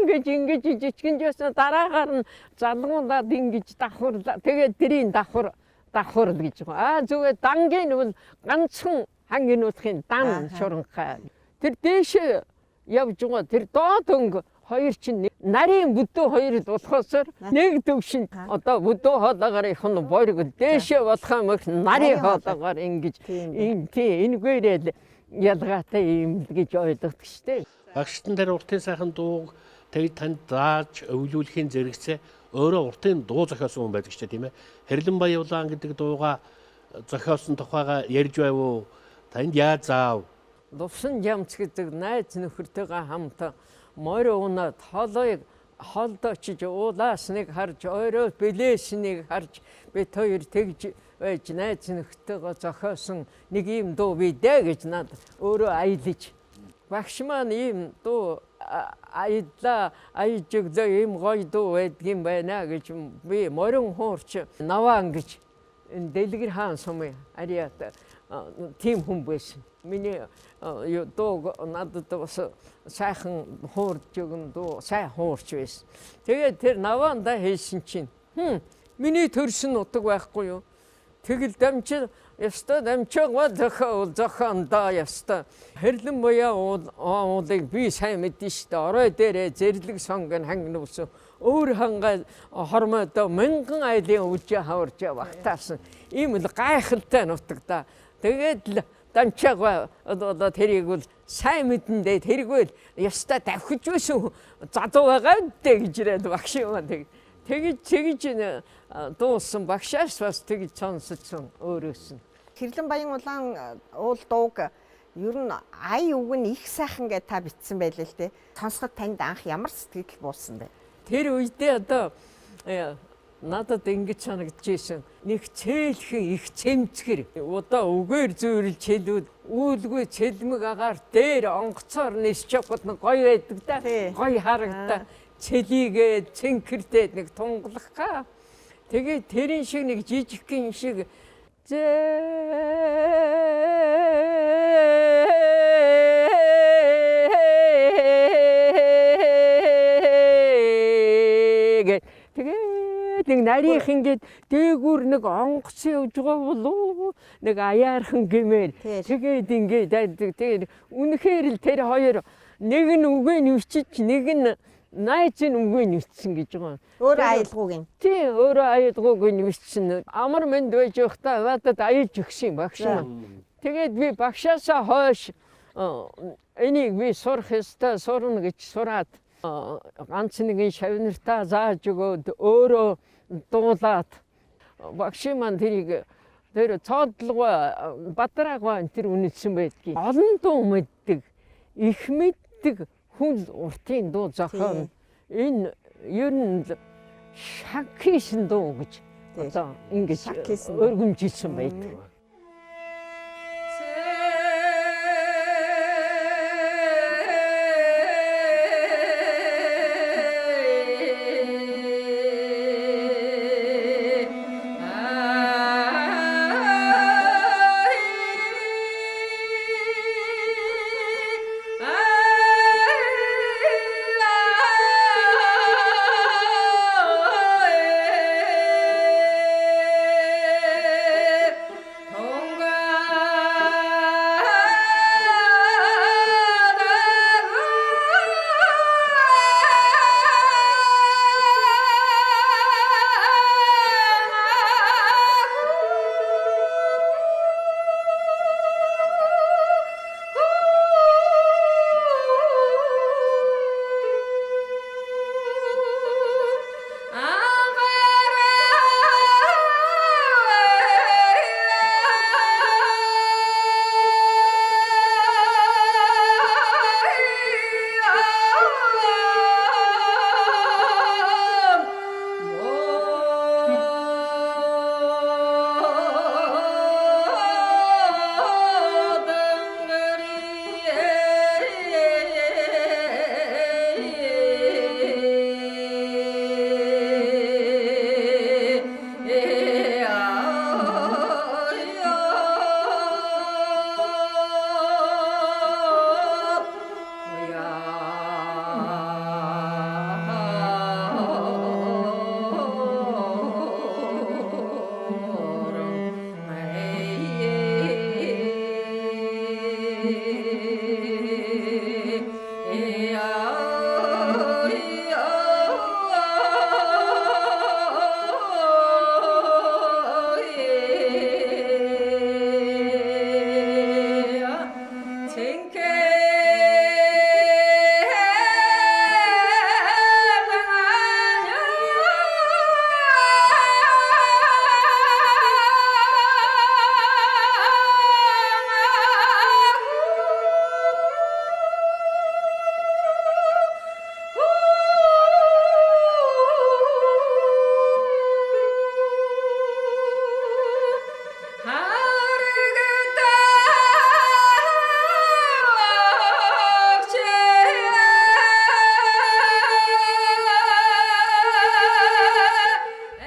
ингэж жижигхэн жисэн дараагаар нь залгуулаад ингэж давхарлаа. Тэгээд тэрийн давхар гэж байгаа. Зүгээр дангийн бол ганцхан хангийн нутгийн дан шуранхай. Тэр дээшээ явж байгаа тэр доод өнгө хоёр чинь нарийн бүдүү хоёрыг болохоосоор нэг төвшин одоо бүдүү хоолойгоор их нь боргол дээшээ болох юм их нарийн хоолойгоор ингэж энэгээрээ ялгаатай юм гэж ойлгодог штеп. Багштан дээр уртын сайхан дууг тэгж танд зааж өвлүүлэхийн зэрэгцээ өөрөө уртын дуу зохиосон хүн байдаг ч тийм ээ. Хэрлэн Баяулаан гэдэг дууга зохиосон тухайга ярьж байв уу? Танд яаж заав? Лувсан Жамц гэдэг найз нөхөртэйгээ хамт морь унаад хоолойг холдоочж уулаас нэг харж өөрөө бэлээснийг харж бид хоёр тэгж байж найз нөхөртэйгээ зохиосон нэг юм дуу бидээ гэж надад өөрөө аялж Багш маань ийм дуу аядлаа аяж өглөө ийм гоё дуу байдгийм байна гэж би морин хуурч наваан гэж энэ Дэлгэр хаан сумын ариат тийм хүн байсан. Миний дуу надад бас сайхан хуурж өгөн дуу сайн хуурч байсан. Тэгээд тэр наваанда хэлсэн чинь миний төрсөн утга байхгүй юу? Тэгэл дамжин яста дамжаагаа зохиондоо яста хэрлэн буяа уулыг би сайн мэдэн штэ орой дээрээ зэрлэг сонгон хангнуус өөр хангаа хормойдоо мянган айлын үжээ хаварж багтаасан ийм л гайхалтай нутагта. Тэгээд л дамжаагаа одоо тэрийг бол сайн мэдэндээ тэргүүл яста давхиж байсан задуу байгаа дээ гэж ирээд багш юм тэгж дуусан багшаас бас тэгж сонссон өөрөөс нь. Хэрлэн баян улаан уул дууг ер нь ай үг нь их сайхан гэж та бичсэн байлээ л дээ. Сонсоход танд анх ямар сэтгэл буусан бэ? Тэр үедээ одоо надад ингэж санагдчихсэн. Нэг цээлхэн их цэмцгэр одоо үгээр зүйрлж хэлүүд үүлгүй цэлмэг агаар дээр онгоцоор нисч явахад гоё байдаг да. Гоё харагдаа. Цэлигээ цэнкэртэй нэг тунгалах га. Тэгээд тэрийн шиг нэг жижигхэн шиг тэгээд нэг нарийнх ингээд дээгүүр нэг онгоц явж байгаа болов нэг аяархан гэмээр тэгээд ингээд тэгээд үнэхээр л тэр хоёр нэг нь үгээ нүчиж нэг нь найз нь үгүй нүцсэн гэж байгаа. Өөрөө аялгууг юм. Тийм, өөрөө аялгууг нүцсэн. Амар мэнд байж явахдаа надад аялж өгсөн багш маань. Тэгээд би багшаасаа хойш энийг би сурах ёстой сурна гэж сураад ганц нэгэн шавнартаа зааж өгөөд өөрөө дуулаад багш маань тэрийг тэр цоодлого бадраагаа тэр үнэлсэн байдгийг. Олон дуу мэддэг, их мэддэг хүн уртын дуу зохион энэ ер нь шаг хийсэн дуу гэж одоо ингэж өргөмжилсэн байдаг.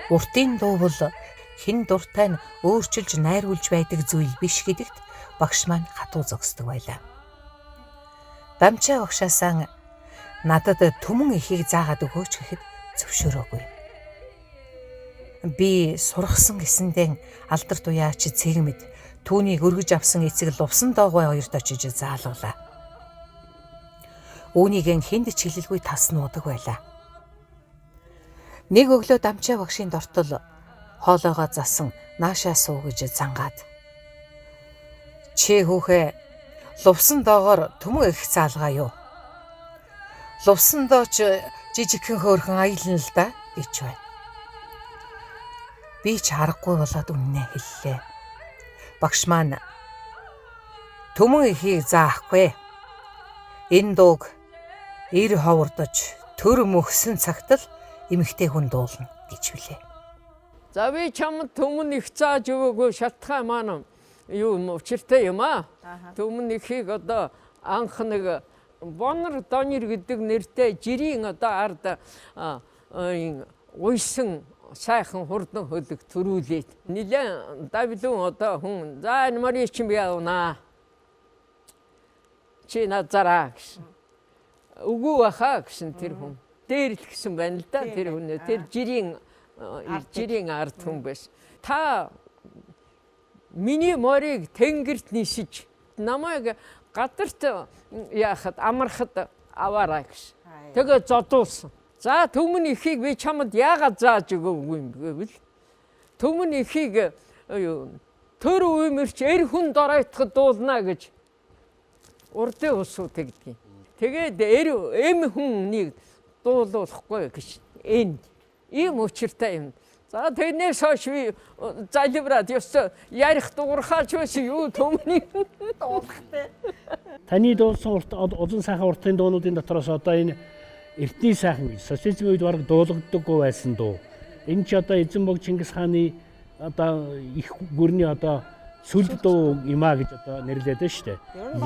Уртын дуу бол хэн дуртай нь өөрчилж найруулж байдаг зүйл биш гэдэгт багш маань хатуу зогсдог байлаа. Дамчаа багшаасаа надад түмэн ихийг заагаад өгөөч гэхэд зөвшөөрөөгүй. Би сургасан гэсэндээ алдар туяач цэгмэд түүнийг өргөж авсан эцэг лувсан доогой хоёрт очиж заалгалаа. Үүнийг хэнд ч хэлэлгүй тас нуудаг байлаа. Нэг өглөө дамчаа багшийн дортол хоолоогоо засан наашаа суу гэж зангаад. Чи хүүхээ лувсан доогоор төмөн их заалгаа юу? Лувсан дооч жижигхэн хөөрхөн аялна л да гэж байна. Би ч харахгүй болоод үннээ хэллээ. Багш маань төмөн ихийг заахгүй. Энэ дууг эр ховордож төр мөхсөн цагт л эмэгтэй хүн дуулна гэж билээ. За би чамд төмөн их зааж өгөөгүй шалтгаан маань юу учиртай юм аа. Төмөн ихийг одоо анх нэг Бонор Донер гэдэг нэртэй жирийн одоо ард уйсан сайхан хурдан хөлөг төрүүлээд нилээн давлуун одоо хүн за энэ морь чинь би явна. Чи назараа гэсэн. Үгүй баха гэсэн тэр хүн. Дээр л гэсэн байна л да тэр хүн. Тэр жирийн ард хүн байсан. Та миний морийг тэнгэрт нисэж намайг гадарт яахад амархад аваарай гэсэн. Тэгээ зодуулсан. За төмөн ихийг би чамд яагаад зааж өгөөгүй юм гэвэл төмөн ихийг төр үемэрч эр хүн доройтоход дуулна гэж урдын усуу тэгдэг. Тэгээд эм хүнийг дуулуулахгүй гэж энд ийм учиртай юм. За тэрнээс хойш би залбираад ёстой ярих дуурхаач байсан юу төмний дуулахтай. Таны дуулсан улан сайхан уртын дуунуудын дотроос одоо энэ эртний сайхан гэж социализмын үед бараг дуулагддаггүй байсан дуу. Энэ ч одоо эзэн бог Чингис хааны одоо их гүрний одоо сүлд дуу юм а гэж одоо нэрлэдэг шүү дээ.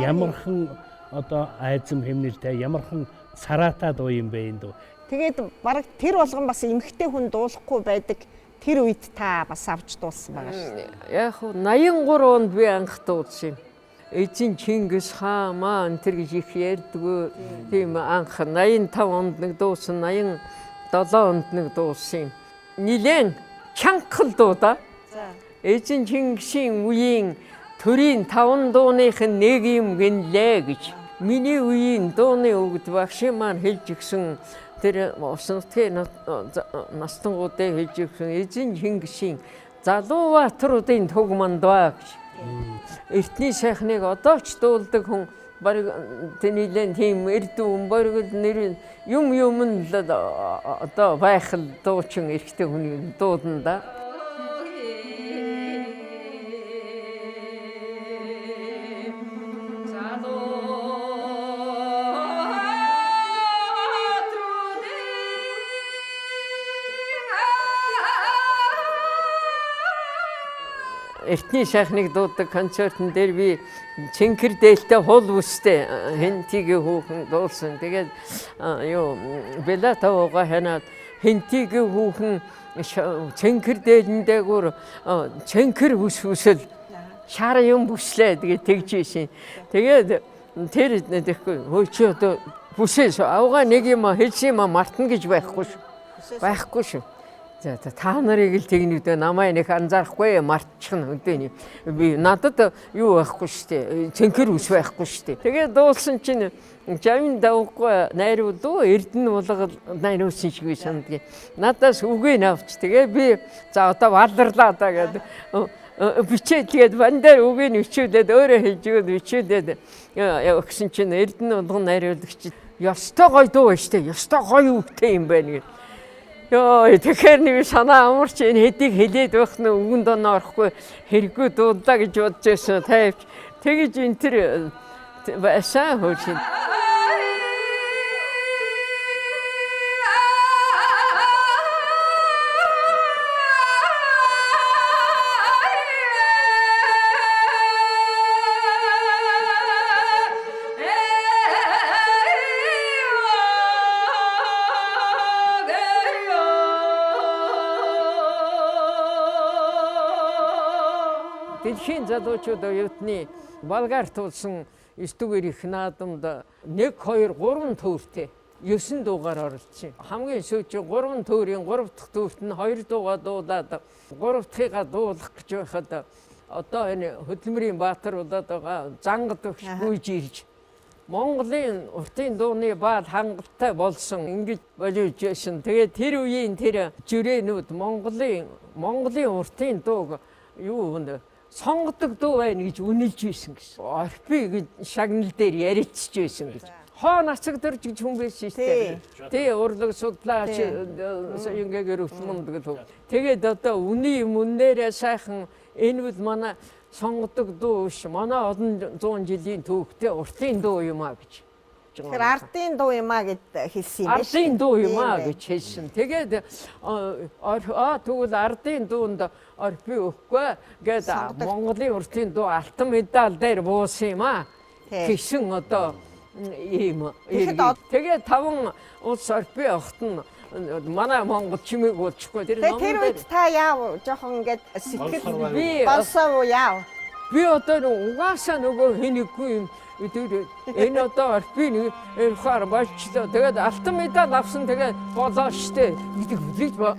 Ямархан одоо айзам хэмнэлтэй, ямархан цараатай дуу юм бэ энэ дуу. Тэгээд бараг тэр болгон бас эмэгтэй хүн дуулахгүй байдаг тэр үед та бас авч дуулсан байгаа шүү дээ. Яг 83 онд би анх дуулсан юм. Эзэн Чингис хаан маань тэр гэж их ярьдгүй. Тийм анх 85 онд нэг дуусан, 87 онд нэг дуусан юм. Нилээн чанхал дуу да. Эзэн Чингисийн үеийн төрийн 5 дууных нь нэг юм гинлээ гэж. Миний үеийн дууны өгд багш маань хэлж өгсөн тэр усан нутгийн настангуудыг хэлж өгсөн эзэн Чингисийн Залуубаатаруудын туг мандаа гэж. Эртний сайхныг одоо ч дуулдаг хүн бараг тэнилэн тийм эрдүүн боргол нэр юм нь л одоо байх л дуучин эрхтэй хүний дуулна да. Эртний сайхныг дуудаг концертн дээр би Цэнхэр дээлтэй хул бүстэй хэнтигийн хүүхэн дуулсан. Тэгээд Белатового ханаад хэнтигийн хүүхэн Цэнхэр дээлэн дээгүүр Цэнхэр бүсэл шар юм бүслээ тэгээд тэгж ийсэн. Тэгээд тэр нэдэхгүй хөө чи одоо бүсээс авгаа нэг юм хэлсэн юм мартна гэж байхгүй шүү. За та нарыг л тэгнүүдээ намайг нэг анзаарахгүй мартчихна өдөөний. Би надад юу байхгүй шүү дээ. Цэнхэр ус байхгүй шүү дээ. Тэгээд дуулсан чинь жамин давгүй найруулуу эрдэнэ булгал найруулсан шиг би сандгийн. Надаас үгээ навч. Тэгээ би за одоо валрлаа да гэдэг. Бичээд тэгээд бандаар үгээ нэвчүүлээд өөрөө хэлж өгөөд бичүүлээд өгсөн чинь эрдэнэ булгал найруулагч ёстой гоё дуу ба штэ. Ёстой гоё үгтэй юм байна гэдэг. Тэгэхээр нэг санаа амарч энэ хэдийг хэлээд байх нь өгөн доноо орохгүй хэрэггүй дуулаа гэж бодож байсан тавьж тэгэж энэ тэр байсан хөөж. Дэлхийн залуучууд оюутны Болгар туулсан 9 дугаар их наадамд 1, 2, 3 төвөртэй 9 дуугаар оролцсон. Хамгийн сүүлийн 3 төврийн 3 дахь төвөрт нь 2 дуугаа дуулаад 3 дахьыгаа дуулах гэж байхад одоо энэ хөдөлмөрийн баатаруудад байгаа зангад өгч гүйж ирж Монголын уртын дууны баал хангалттай болсон ингэж болж байсан. Тэгээд тэр үеийн тэр жүрээнүүд Монголын уртын дууг юу вэ? Сонгодог дуу байна гэж үнэлж байсан гэсэн. Орпи гэж шагнал дээр ярилцж байсан гэж. Хоо нацаг дөрж гэж хүн байсан шүү дээ. Тэ урлаг судлаач ингэгээр өвчмөнд гэдэг. Тэгээд одоо үний мөннээрээ сайхан энэ бол манай сонгодог дуу биш. Манай олон зуун жилийн түүхтэй уртын дуу юм а гэж. Тэр ардын дуу юм а гэд хэлсэн юм байна. Ардын дуу юм а гэж хэлсэн. Тэгээд тэгвэл ардын дуунд орпи өгөхгүй гээд Монголын уртын дуу алтан медаль дээр буусан юм а. Гэсэн одоо ийм. Тэгээд 5 улс орпи огт нь манай Монгол чимээг уулчихгүй. Тэр үед та яав жоохон ингээд сэтгэл болсоо яав. Би одоо угаасаа нөгөө хэнийгүй юм. Энэ одоо орпи нэг эрхаар болчлоо. Тэгээд алтан медаль авсан тэгээд болоо штэ. Гэдэг хүлээж ба.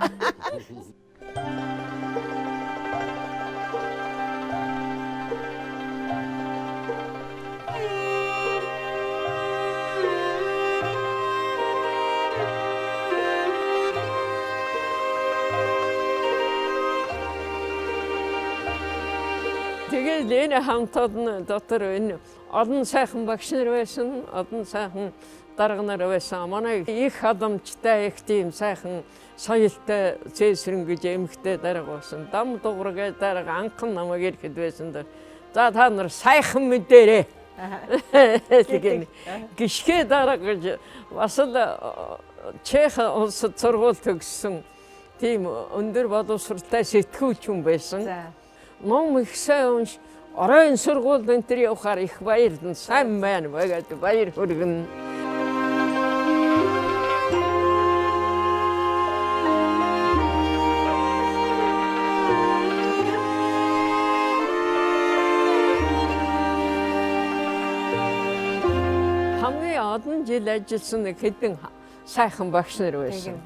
Тэгээд энэ хамтад дотор энэ олон сайхан багш нар байсан, олон сайхан дарга нар байсан. Манай их адамчтай их тийм сайхан соёлтой цэсрэн гэж эмхтэй дарга байсан. Дам дуургээ дарга анхан намайг ирэхэд байсан. За та нар сайхан мэдээрээ. Тэгээд гიშгэ дарга гэж бас л Чех улсад сургууль төгссөн тийм өндөр боловсролтой сэтгүүлч хүн байсан. Ном их сайн унш оройн сургуульд энэ төр явахаар их баярлан сайн байна байгаад баяр хүргэн. Хамгийн олон жил ажилласан хэдэн сайхан багш нар байсан.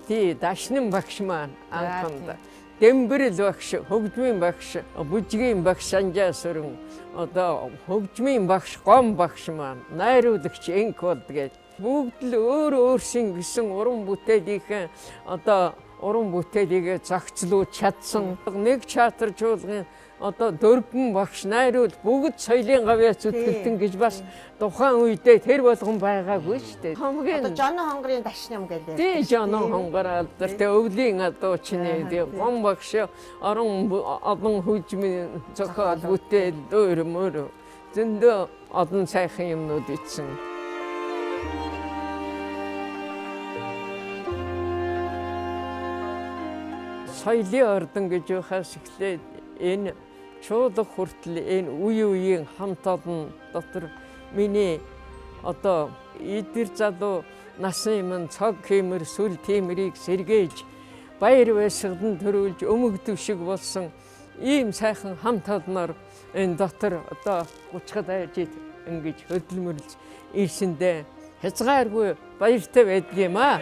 Тий, дашнын багш маань анханд. Дэмбэрэл багш, хөгжмийн багш, бүжгийн багш Анжаасүрэн, одоо хөгжмийн багш Гом багш маань, найруулагч Энк болд гээд бүгд л өөрсийн гэсэн уран бүтээлийнхээ одоо уран бүтээлийг зохицлуулж чадсан. Нэг чатаржуулгын одоо дөрвөн багш найруул бүгд соёлын гавьяас зүтгэлтэн гэж бас тухайн үедээ тэр болгон байгаагүй шүү дээ. Одоо Жонон хонгорын дашнам гэдэг. Тий, Жонон хонгор алдар тэ өвлийн адуучны Гом багш олон хөгжмийн зохиол бүтээл дөр мөр зөндөө олон сайхан юмнууд ицсэн. Соёлын ордон гэж байхаас эхлээд энэ чуулга хүртэл энэ үе үеийн хамт олон дотор миний одоо эдгэр залуу насны минь цог хэмэр сүл тиймэрийг сэргээж баяр баясгалан төрүүлж өмгдөв шиг болсон ийм сайхан хамт олноор энэ дотор одоо 30-аад ажид ингэж хөдөлмөрлж ирсэндээ хязгааргүй баяртай байдгийм аа.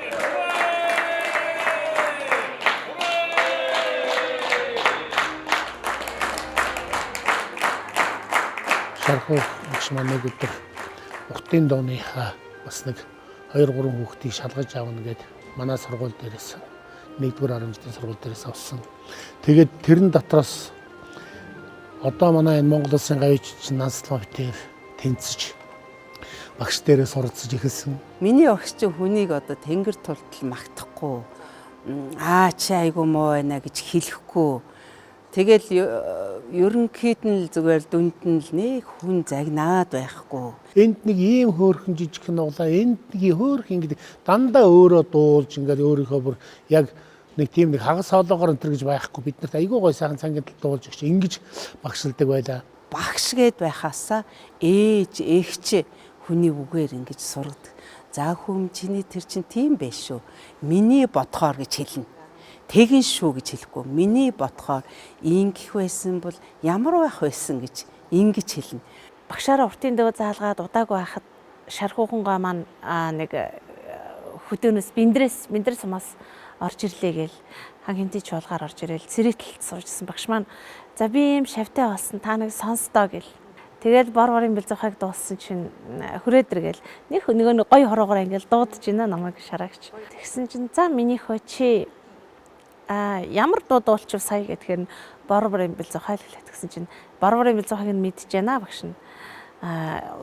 Шархуу гэж манай өдөр уртын дууны бас нэг 2-3 хүүхдийг шалгаж авна гэд манай сургууль дээрээс 1-р 11-ийн сургууль дээрээс авсан. Тэгээд тэрэн дотроос одоо манай энэ Монгол Улсын гавьяаччин Нанслава битээр тэнцэж багш дээрээ суралцж эхэлсэн. Миний багш чинь хүнийг одоо тэнгэр тултал магтахгүй чи айгу муу байна гэж хэлэхгүй. Тэгэл ерөнхийд нь л зүгээр дүнд нь л нэг хүн загнаад байхгүй. Энд нэг ийм хөөрхөн жижиг нуглаа, энд нэг хөөрхөн ингэдэг дандаа өөрөө дуулж ингээд өөрийнхөө бүр яг нэг тийм нэг хагас хоолоогоор өнтер гэж байхгүй. Бид нарт айгүй гой сайхан цангид дуулж өгч ингэж багшилдаг байлаа. Багш гээд байхаасаа ээж, эгч хүний үгээр ингэж сургадаг. За хүм чиний тэр чин тийм байх шүү. Миний бодхоор гэж хэлнэ. тэгин шүү гэж хэлэхгүй. Миний бодохоор ингэх байсан бол ямар байх байсан гэж ингэж хэлнэ. Багшаараа уртын дөө заалгаад удаагүй байхад шар хүүхэнгаа маань нэг хөдөөнөөс биндрээс сумаас орж ирлээ гээл хан хинтий чуулгаар орж ирээл цэрээтэлд суужсэн багш маань за би юм шавтай болсон та нэг сонсдоо гэл. Тэгээд бор борын бэлзухайг дууссан чинь хүрээдэр гээл нэг гой хороогоор ингээл дуудаж байна намайг шараагч. Тэгсэн чинь за миний хөө чи ямар дуудуулчих сая гэхээр бор борын бэлзухай л хэлээд тэгсэн чинь бор борын бэлзухайг нь мэдж байна багш нь.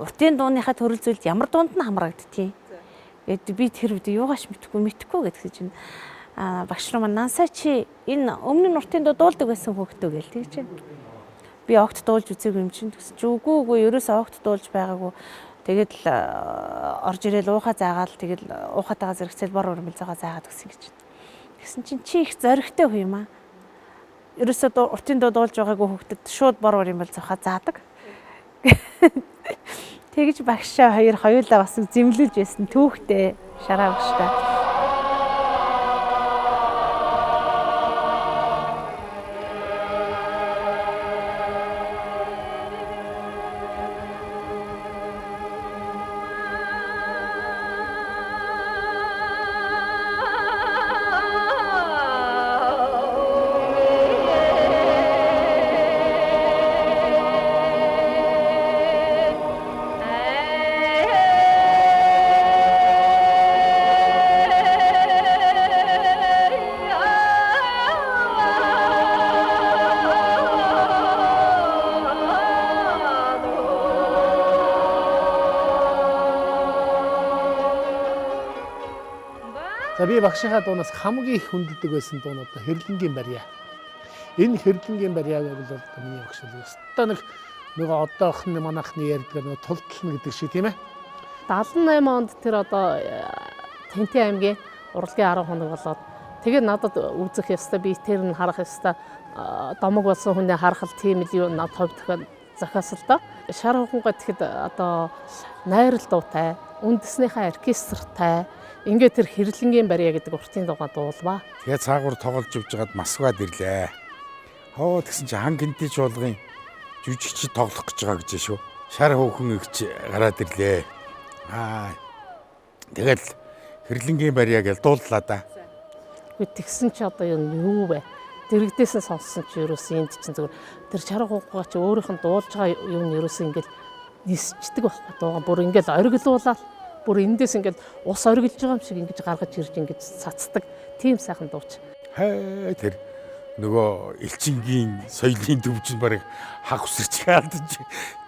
Уртын дууныхаа төрөл зүйлд ямар дуунд нь хамрагдтiin. Гэт би тэр үед юугаач мэдхгүй гэдгсэн чинь багш руу маань нансаа чи энэ өмнө нь уртын дуу дуулдаг байсан хөөхтөө гээл тэгж байна. Би огт дуулж үзээгүй юм чинь тэгсэн чи үгүй ерөөсөө огт дуулж байгаагүй. Тэгээд л орж ирээл уухаа заагаал тэгэл уухатайгаа зэрэгцэл бор борын бэлзухай заагаад өгсөн гэж. Тэгсэн чинь чи их зоригтой хүү юм аа. Ерөөсөө уртын дуу дуулж байгаагүй хөөхтөд шууд бор борын бэлзухай заадаг. Тэгж багшаа хоёулаа бас зэмлүүлж байсан түүхтэй шараа багштай. За би багшийнхаа дуунаас хамгийн их хүндэлдэг байсан дуу нь одоо Хэрлэнгийн барьяа. Энэ Хэрлэнгийн барьяаг бол миний багш л өстой нөгөө одоохны манайхны ярьдаг нөгөө тултална гэдэг шиг тийм ээ. 78 онд тэр одоо Тэнтэн аймгийн урлагийн 10 хоног болоод тэгээд надад үзэх ёстой би тэр нь харах ёстой домог болсон хүнээ харахал тийм л юу над хувьд зохиос л доо. Шар хухангаа тэгэхэд одоо найрал дуутай, үндэснийхээ оркестртай ингээд тэр Хэрлэнгийн барьяа гэдэг уртын дуугаа дуулваа. Тэгээд цаагуур тоглож явж байгаад Москвад ирлээ. Хоо тэгсэн чинь хан гинти чуулгын жүжигчид тоглох гэж байгаа гэж шүү. Шар хуухан игч гараад ирлээ. Тэгэл Хэрлэнгийн барьяа гэж дууллаа да. Тэгсэн чи одоо юу вэ? Дэрэгдээсэн сонссон чи ерөөсөө энд чинь зүгээр тэр шар хуугаа чи өөрийнх нь дуулж байгаа юм ерөөсөө ингээд нисчдэг байхгүй дуугаа бүр ингээд ориглуулаад бүр эндээс ингээд ус ориглож байгаа юм шиг ингэж гаргаж ирж ингэж цацдаг тийм сайхан дууч. Тэр нөгөө элчингийн соёлын төвчин барыг хаг усэрч хаалдаж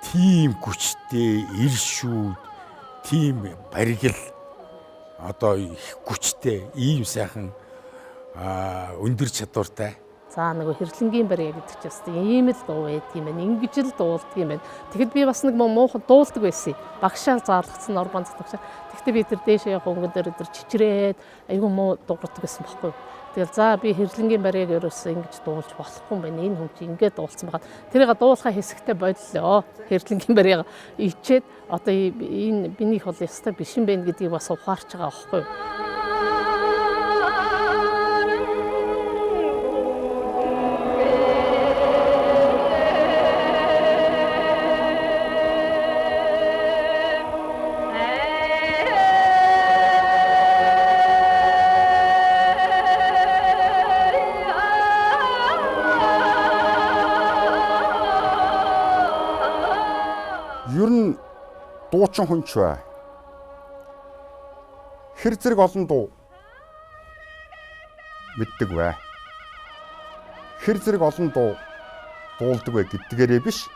тийм хүчтэй ир шүүд тийм баригл одоо их хүчтэй ийм сайхан өндөр чадвартай. За нөгөө Хэрлэнгийн барьяа гэдэг чинь бас ийм л дуу байт юм байна. Ингэж л дуулдаг юм байна. Тэгэхэд би бас нэг муухан дуулдаг байсан. Багшаар заалгацсан Орбан багшаа. Тэгэхдээ би тэр дээшээ явах өнгөн дээр тэр чичрээд айгүй муу дуугардаг байсан байхгүй. Тэгэл за би Хэрлэнгийн барьяаг ерөөсөө ингэж дуулж болохгүй юм байна. Энэ хүн чинь ингэж дуулсан байгаа. Тэрийг дуулахаа хэсэгтээ боллоо. Хэрлэнгийн барьяаг ичээд одоо энэ бинийх бол ястай биш юм байна гэдгийг бас ухаарч байгаа байхгүй. Ер нь дуучин хүн ч бай. Хэр зэрэг олон дуу мэддэг бай. Хэр зэрэг олон дуу дуулдаг бай гэдгээрээ биш.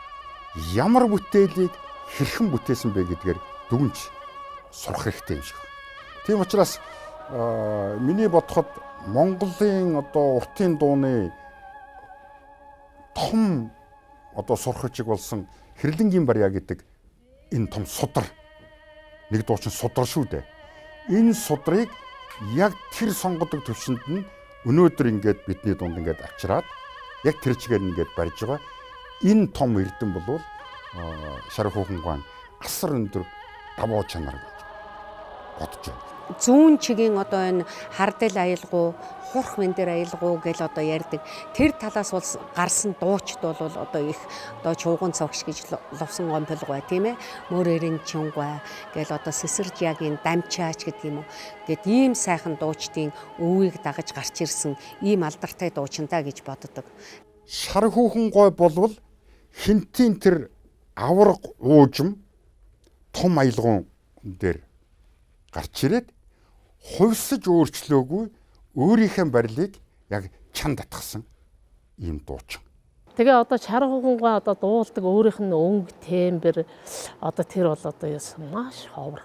Ямар бүтээлийг хэрхэн бүтээсэн бэ гэдгээр дүгнж сурах хэрэгтэй юм шиг. Тийм учраас миний бодоход Монголын одоо уртын дууны том одоо сурах чиг болсон Хэрлэнгийн барьяа гэдэг энэ том судар нэг дуучин судар шүү дээ. Энэ судрыг яг тэр сонгодог төвшөнд нь өнөөдөр ингээд бидний дунд ингээд авчираад яг тэр чигээр ингээд барьж байгаа. Энэ том эрдэм бол Шар хуухан асар өндөр давуу чанар гэж бодож байна. зүүн чигийн одоо энэ хардэл аялгау, хурх мен дээр аялгау гэж одоо ярьдаг. Тэр талаас бол гарсан дуучид бол одоо их одоо чууган цогш гэж лувсан гомболгой тийм ээ. Мөрөрийн чунгай гэж одоо Сэсэржягийн дамчаач гэдэг юм уу. Гэт ийм сайхан дуучдын өвийг дагаж гарч ирсэн ийм алдартай дуучинтаа гэж боддог. Шар хүүхэн гой болвол хинтийн тэр авраг уужим том аялгуун дээр гарч ирээд хувьсаж өөрчлөөгүй өөрийнхөө барилыг яг чанд татгсан ийм дуучин. Тэгээ одоо чар хугангаа одоо дуулдаг өөрийнх нь өнгө тембер одоо тэр бол одоо яасан маш ховор.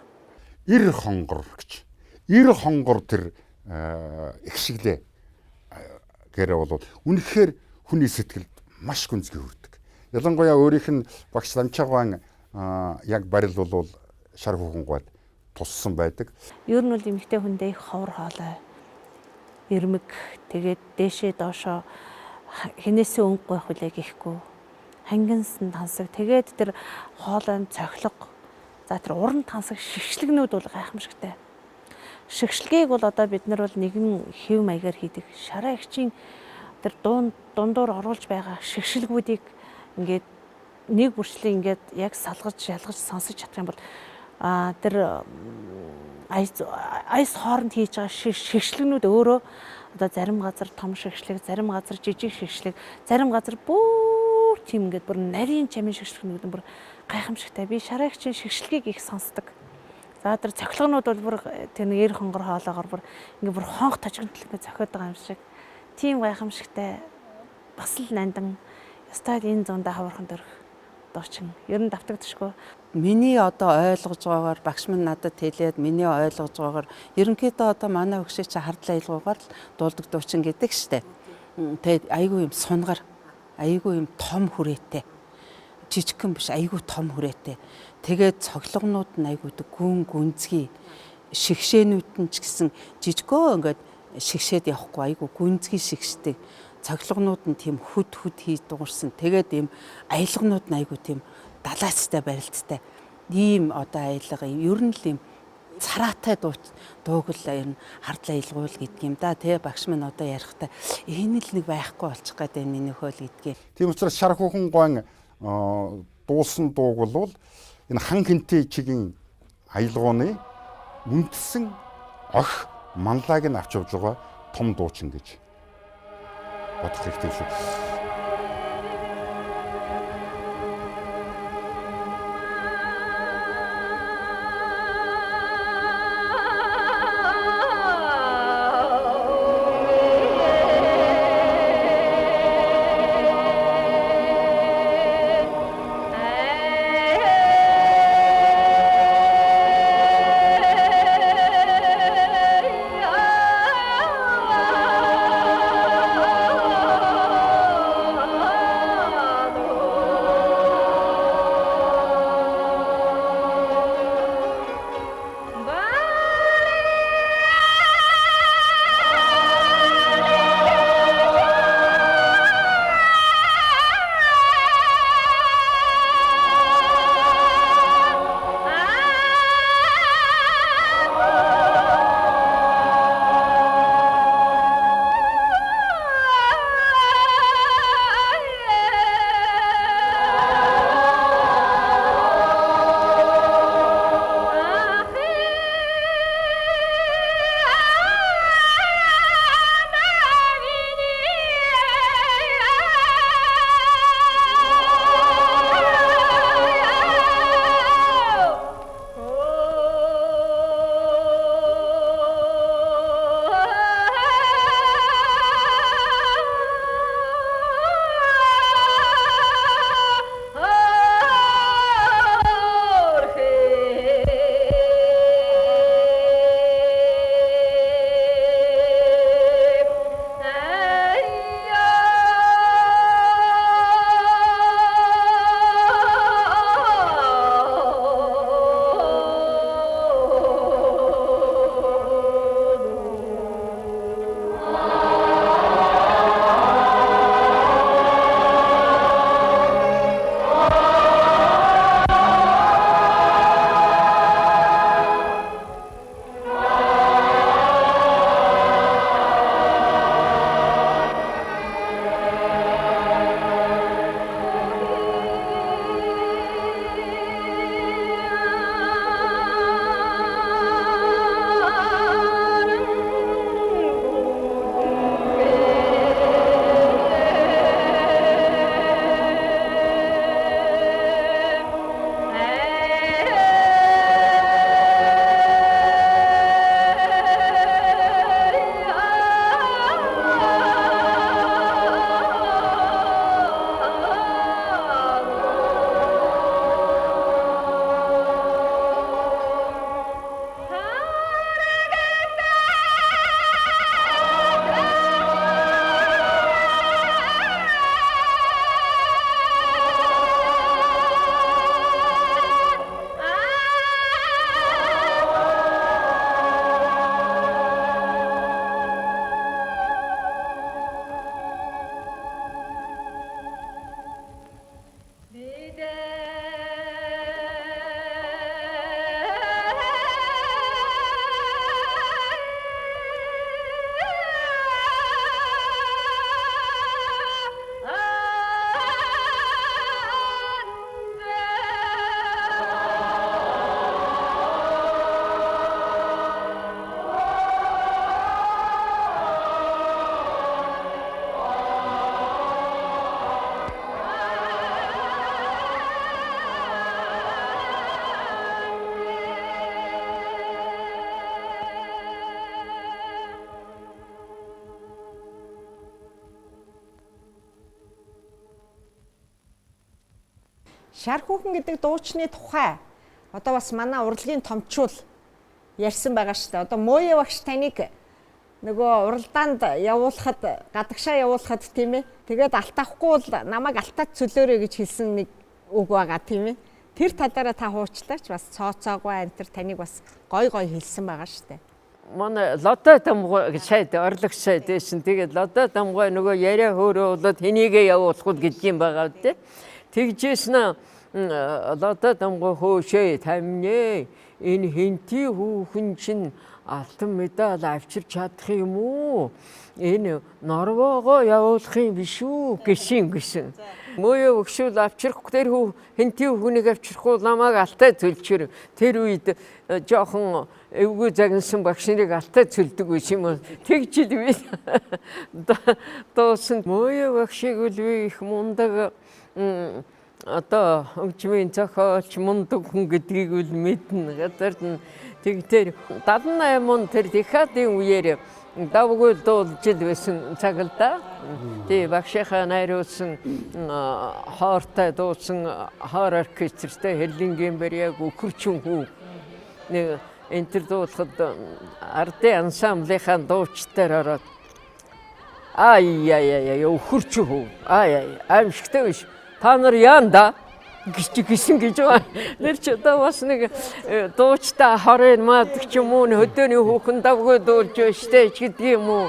Ир хонгор гэж. Ир хонгор тэр ихшиглээ гэрээ бол үнэхээр хүний сэтгэлд маш гүнзгий хүрдэг. Ялангуяа өөрийнх нь багш Ламчаагаан яг барил бол шар хүүхэнгүйд туссан байдаг. Ер нь бол эмэгтэй хүндээ их ховор хоолой. Ирмэг тэгээд дээшээ доошоо хинээсээ өнгө байх үлээ гэхгүй. Хангинсан тансаг тэгээд тэр хоолойн цохилго. За тэр уран тансаг шигшлэгнүүд бол гайхамшигтай. Шигшлэгийг бол одоо бид нар бол нэгэн хэв маягаар хийдэг. Шараа игчийн тэр дундуур оруулж байгаа шигшлэгүүдийг ингээд нэг бүрчлэн ингээд яг салгаж ялгаж сонсож чадах юм бол тэр айс хооронд хийж байгаа шигшлэгнүүд өөрөө одоо зарим газар том шигшлэг, зарим газар жижиг шигшлэг, зарим газар бүр тийм ингээд бүр нарийн чамын шигшлэгнүүд бүр гайхамшигтай. Би шараагчийн шигшлэгийг их сонсдог. За тэр цохилгонууд бол бүр тэр эр хонгор хоолоогоор бүр ингээд бүр хонх тожигнол ингээд зохиод байгаа юм шиг. Тийм гайхамшигтай. Бас л нандан ястад энэ зундаа хавархан дөрөх дуучин. Ер нь давтагдчихгүй. Миний одоо ойлгож байгаагаар багш минь надад хэлээд миний ойлгож байгаагаар ерөнхийдөө одоо манай өгшөө чи хардлаа аялгуугаар л дуулдаг дуучин гэдэг штэ. Тэгээд айгүй юм сунгаар, айгүй юм том хүрээтэй. Жижигхэн биш, айгүй том хүрээтэй. Тэгээд цоглогнууд нь айгүй гүн гүнзгий. Шигшээнүүд нь ч гэсэн жижигөө ингээд шигшээд явахгүй айгүй гүнзгий шигшдэг. Цоглогнууд нь тийм хөд хийж дуурсан. Тэгээд ийм аялгнууд нь айгүй тийм далайцтай барилцтай. Ийм одоо аялга ер нь л ийм цараатай дуугл ер нь хардлаа аялгуул гэдэг юм да. Тэ багш минь одоо ярихтаа энэ л нэг байхгүй болчих гээд байна миний хөөл гэдгээ. Тийм учраас шар хүүхэн гойн дуулсан дууг бол энэ хан хинтэй чигийн аялгууны үндсэн ох манлайг нь авч явж байгаа том дуучин гэж бодох хэрэгтэй шүү. Шар хүүхэн гэдэг дуучны тухай одоо бас манай урлагийн томчул ярьсан байгаа шүү дээ. Одоо Мууя багш таныг нөгөө уралдаанд явуулахад гадагшаа явуулахад тийм ээ. Тэгээд алтаахгүй бол намайг алтаад цөлөөрэй гэж хэлсэн нэг үг байгаа тийм ээ. Тэр талаараа та хуучлаач бас цооцоогоо энэ таныг бас гой хэлсэн байгаа шүү дээ. Манай лодо дамгой гэж сайд орлогч сайд байсан. Тэгээд лодо дамгой нөгөө яриа хөөрөө болоод хэнийгээ явуулах гэж юм байгаа үү. Тэгжсэн лодо дамгой хөөшөө тамнээ. Энэ хинти хүүхэн чинь алтан медаль авчирч чадах юм уу? Энэ Норвегоо явуулах юм биш үү гэсэн. Мууя өгшүүл авчрахгүй тэр хинти хүүхнийг авчрахгүй намайг алтай цөлчөр. Тэр үед жоохон эвгүй загнасан багш нарыг алтай цөлдөг биш юм уу? Тэгж л би доосон Мууя багшийг үл би их мундаг одоо хөгжмийн зохиолч мундаг хүн гэдгийг үл мэднэ. Гадард нь тэгтэр 78 он тэр декадын үеэр давгүй дуулж ил байсан цаг л да. Тэг багшийнхаа найруулсан хоортой дуусан хоор оркестртэй Херлингийн барьяаг өхөрчөн хүү. Нэг энэ төр дуулахад ардын ансамблийнхаа дуучдаар ороод ай өхөрчөн хүү. Аимшигтай биш. Та нар яанда гисэн гэж байна. Нэр ч одоо бас нэг дуучтай хорын маад ч юм уу хөдөөний хүүхэн давгүй дуулж байна штэ гэдэг юм уу.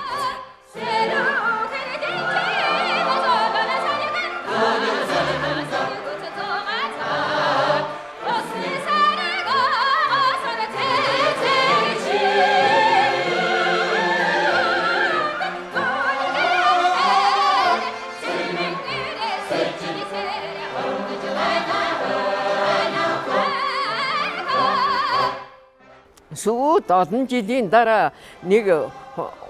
Сүүд олон жилийн дараа нэг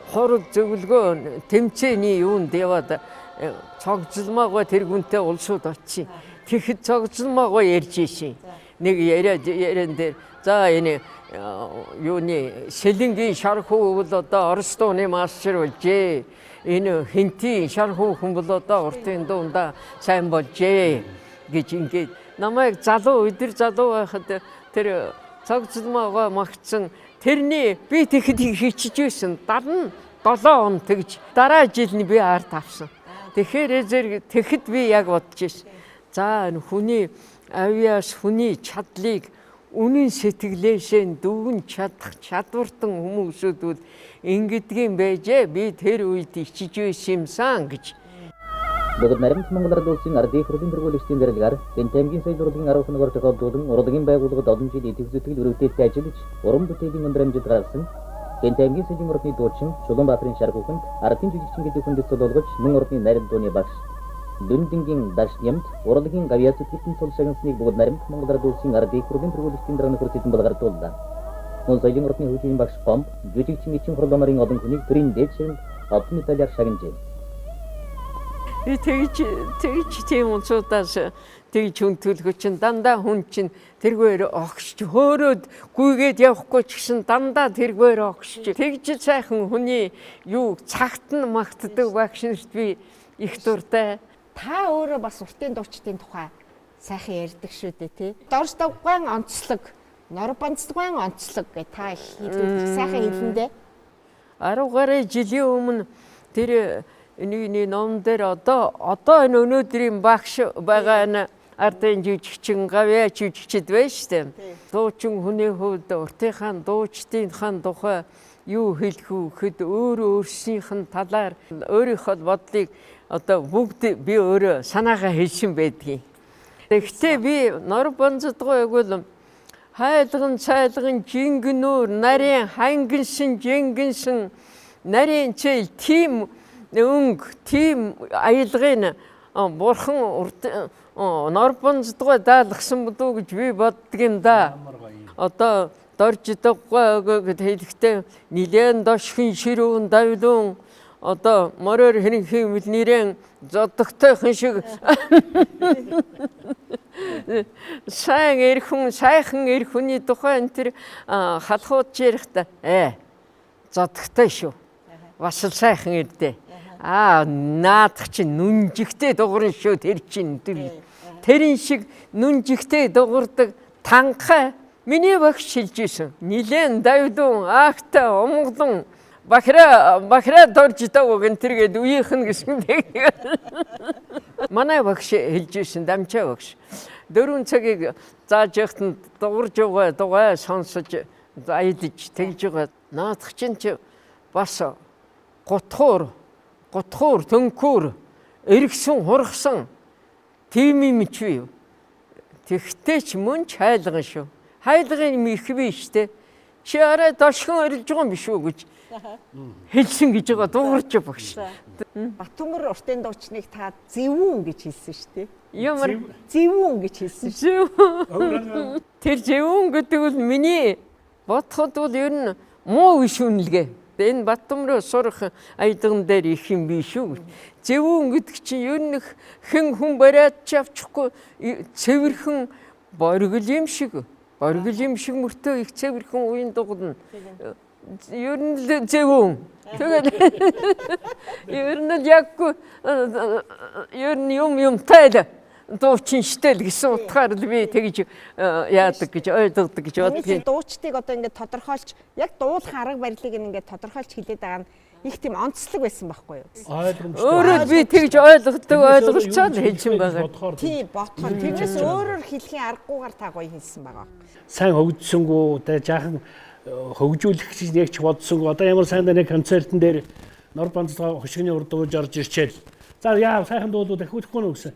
хурал зөвлөгөө тэмцээний юунд яваад цогцлмаагаа тэр хүнтэй улсууд очив. Тэгэхэд цогцлмаагаа ярьж ийшээ. Нэг яриан дээр за энэ юуны Сэлэнгийн шар хүү бол одоо Орос дууны мастер болжээ. Энэ хинти шар хүүхэн бол одоо уртын дуунда сайн болжээ гэж ингээд намайг өдөр залуу байхад тэр цогцлмаагаа магтсан тэрний би тэгэхэд хичиж байсан 77 он тэгж дараа жил нь би ард авсан. Тэгэхээр тэгэхэд би яг бодож байсан. За хүний авьяас хүний чадлыг үнэн сэтгэлээсээ дүгэн чадах чадвартан хүмүүсүүд бол ингэдгийм байжээ. Би тэр үед хичиж байсан юмсан гэж. Бөгөөд наримт Монгол улсын ардын хурлын тэргүүлэгчдийн зэрлэгээр Тэнтэмгийн соёлын арга хөнөөр тохиолдуулан урлагийн байгууллагад олон жил идэв зүтгэл өрөвдөлтөд ажиллаж уран бүтээлийн өндөр амжилт гаргасан Тэнтэмгийн соёлын урлагийн дуучин Чулуунбаатарын шар хүүхэнд ардын жүжигчин гэдэг хүндэт цолоолгож мөн урлагийн нарийн дууны багш Дүндингийн Дашнямт урлагийн гавьяас зүтгэн цол шагнасныг бөгөөд наримт Монгол улсын ардын хурлын тэргүүлэгчдийн дарааны хүртэлтэн болгардууллаа. Мөн соёлын урлагийн хөгжлийн багш Гомб жүжигчин эчин хурлын олон хүнийг төрийн дээд ширмд алтан медалиар шагнажээ. Тэгж тийм улсуудаас тэгж хүн төлгөө чинь дандаа хүн чинь тэргээр огшч хөөрөөд гүйгээд явахгүй ч гэсэн дандаа тэргээр огшч тэгж сайхан хүний юу цагт нь магтдаг багш нарт би их дуртай. Та өөрөө бас уртын дуучдын тухай сайхан ярьдаг шүү дээ тий. Дорж давгаан онцлог, нор банцдгаан онцлог гэ та хэлдэг сайхан хэлэндээ. 10 гаруй жилийн өмнө тэр энэ ном дээр одоо энэ өнөөдрийн багш байгаа нь ардын жүжигчин гавьяа жүжигчд байна шүү дээ. Дуучин хүний хувьд уртынхаа дуучдынхаа тухай юу хэлэх үү гэхэд өөрсдийнх нь талаар өөрийнхөө бодлыг одоо бүгд би өөрөө санаагаа хэлсэн байдгийг. Тэгэхдээ би нор бонцдгойг бол хайлган цайлган жингэнүүр нарийн хангинсан жингэнсэн нарийн цэл тийм өнгө тийм аялгын бурхан нор бонцдгой даалгасан будуу гэж би боддог юм да. Одоо дорж даггүй гэж хэлэхдээ нилээн дошхын ширүүн давлуун одоо мороор хэрхэн нэрэн зодогтойхон шиг сайхан эр хүний тухай энэ тэр халахууд ярихдаа зодогтой шүү. Бас л сайхан ирдэ. Наадах чинь нүнжигтэй дугуурн шүү тэр чинь тэрэн шиг нүн жигтэй дуурдаг танхаа миний багш шилжсэн. Нилэн давдун ахта омглон бахра дорж дааг энтергээд үеийнхэн гэсэн тэг. Манай багш хэлжсэн дамжаа багш. 4 цагийг зааж явахад дуурж байгаа дугаа сонсож аялж тэгж байгаа. Наадах чинь ч бас гутхуур төнкүүр эргсэн хургасан тийм юм ч бий. Тэгтээ ч мөн ч хайлган шүү. Хайлгын юм их биш те. Чи арай дошхон орилж байгаа юм биш үү гэж хэлсэн гэж байгаа дуурж багш. Батөмөр уртын дуучныг та зэвүүн гэж хэлсэн шүү дээ. Ямар зэвүүн гэж хэлсэн шүү. Тэр зэвүүн гэдэг бол миний бодоход бол ер нь муу биш үнэлгээ. Энэ Батөмрөө сурах аялган дээр их юм биш үү. Зэвүүн гэдэг чинь ер нь хэн хүн бариад ч авчихгүй цэвэрхэн боргил юм шиг мөртөө их цэвэрхэн уян дугна. Ер нь л зэвүүн. Тэгээд ер нь яг ер нь юмтай л дуучин штэл гэсэн утгаар л би тэгж яадаг гэж ойлгодог гэж боддог. Дуучдыг одоо ингээд тодорхойлж яг дуулах арга барилыг ингээд тодорхойлж хэлээд байгаа нь их тийм онцлог байсан байхгүй юу? Өөрөө би тэгж ойлгоцоод хэлсэн байгаа. Тийм ботхоо. Тэгээс өөрөөр хэлхийн аргагүйгээр та гоё хэлсэн байгаа. Сайн хөгжсөнгөө тэ жаахан хөгжүүлэх гэж нэг ч бодсонгүй. Одоо ямар сайн нэг концертын дээр нор банцгаа хошигны урд дууж орж ирчээл. За яа сайхан дуулууд дахиулахгүй нөө гэсэн.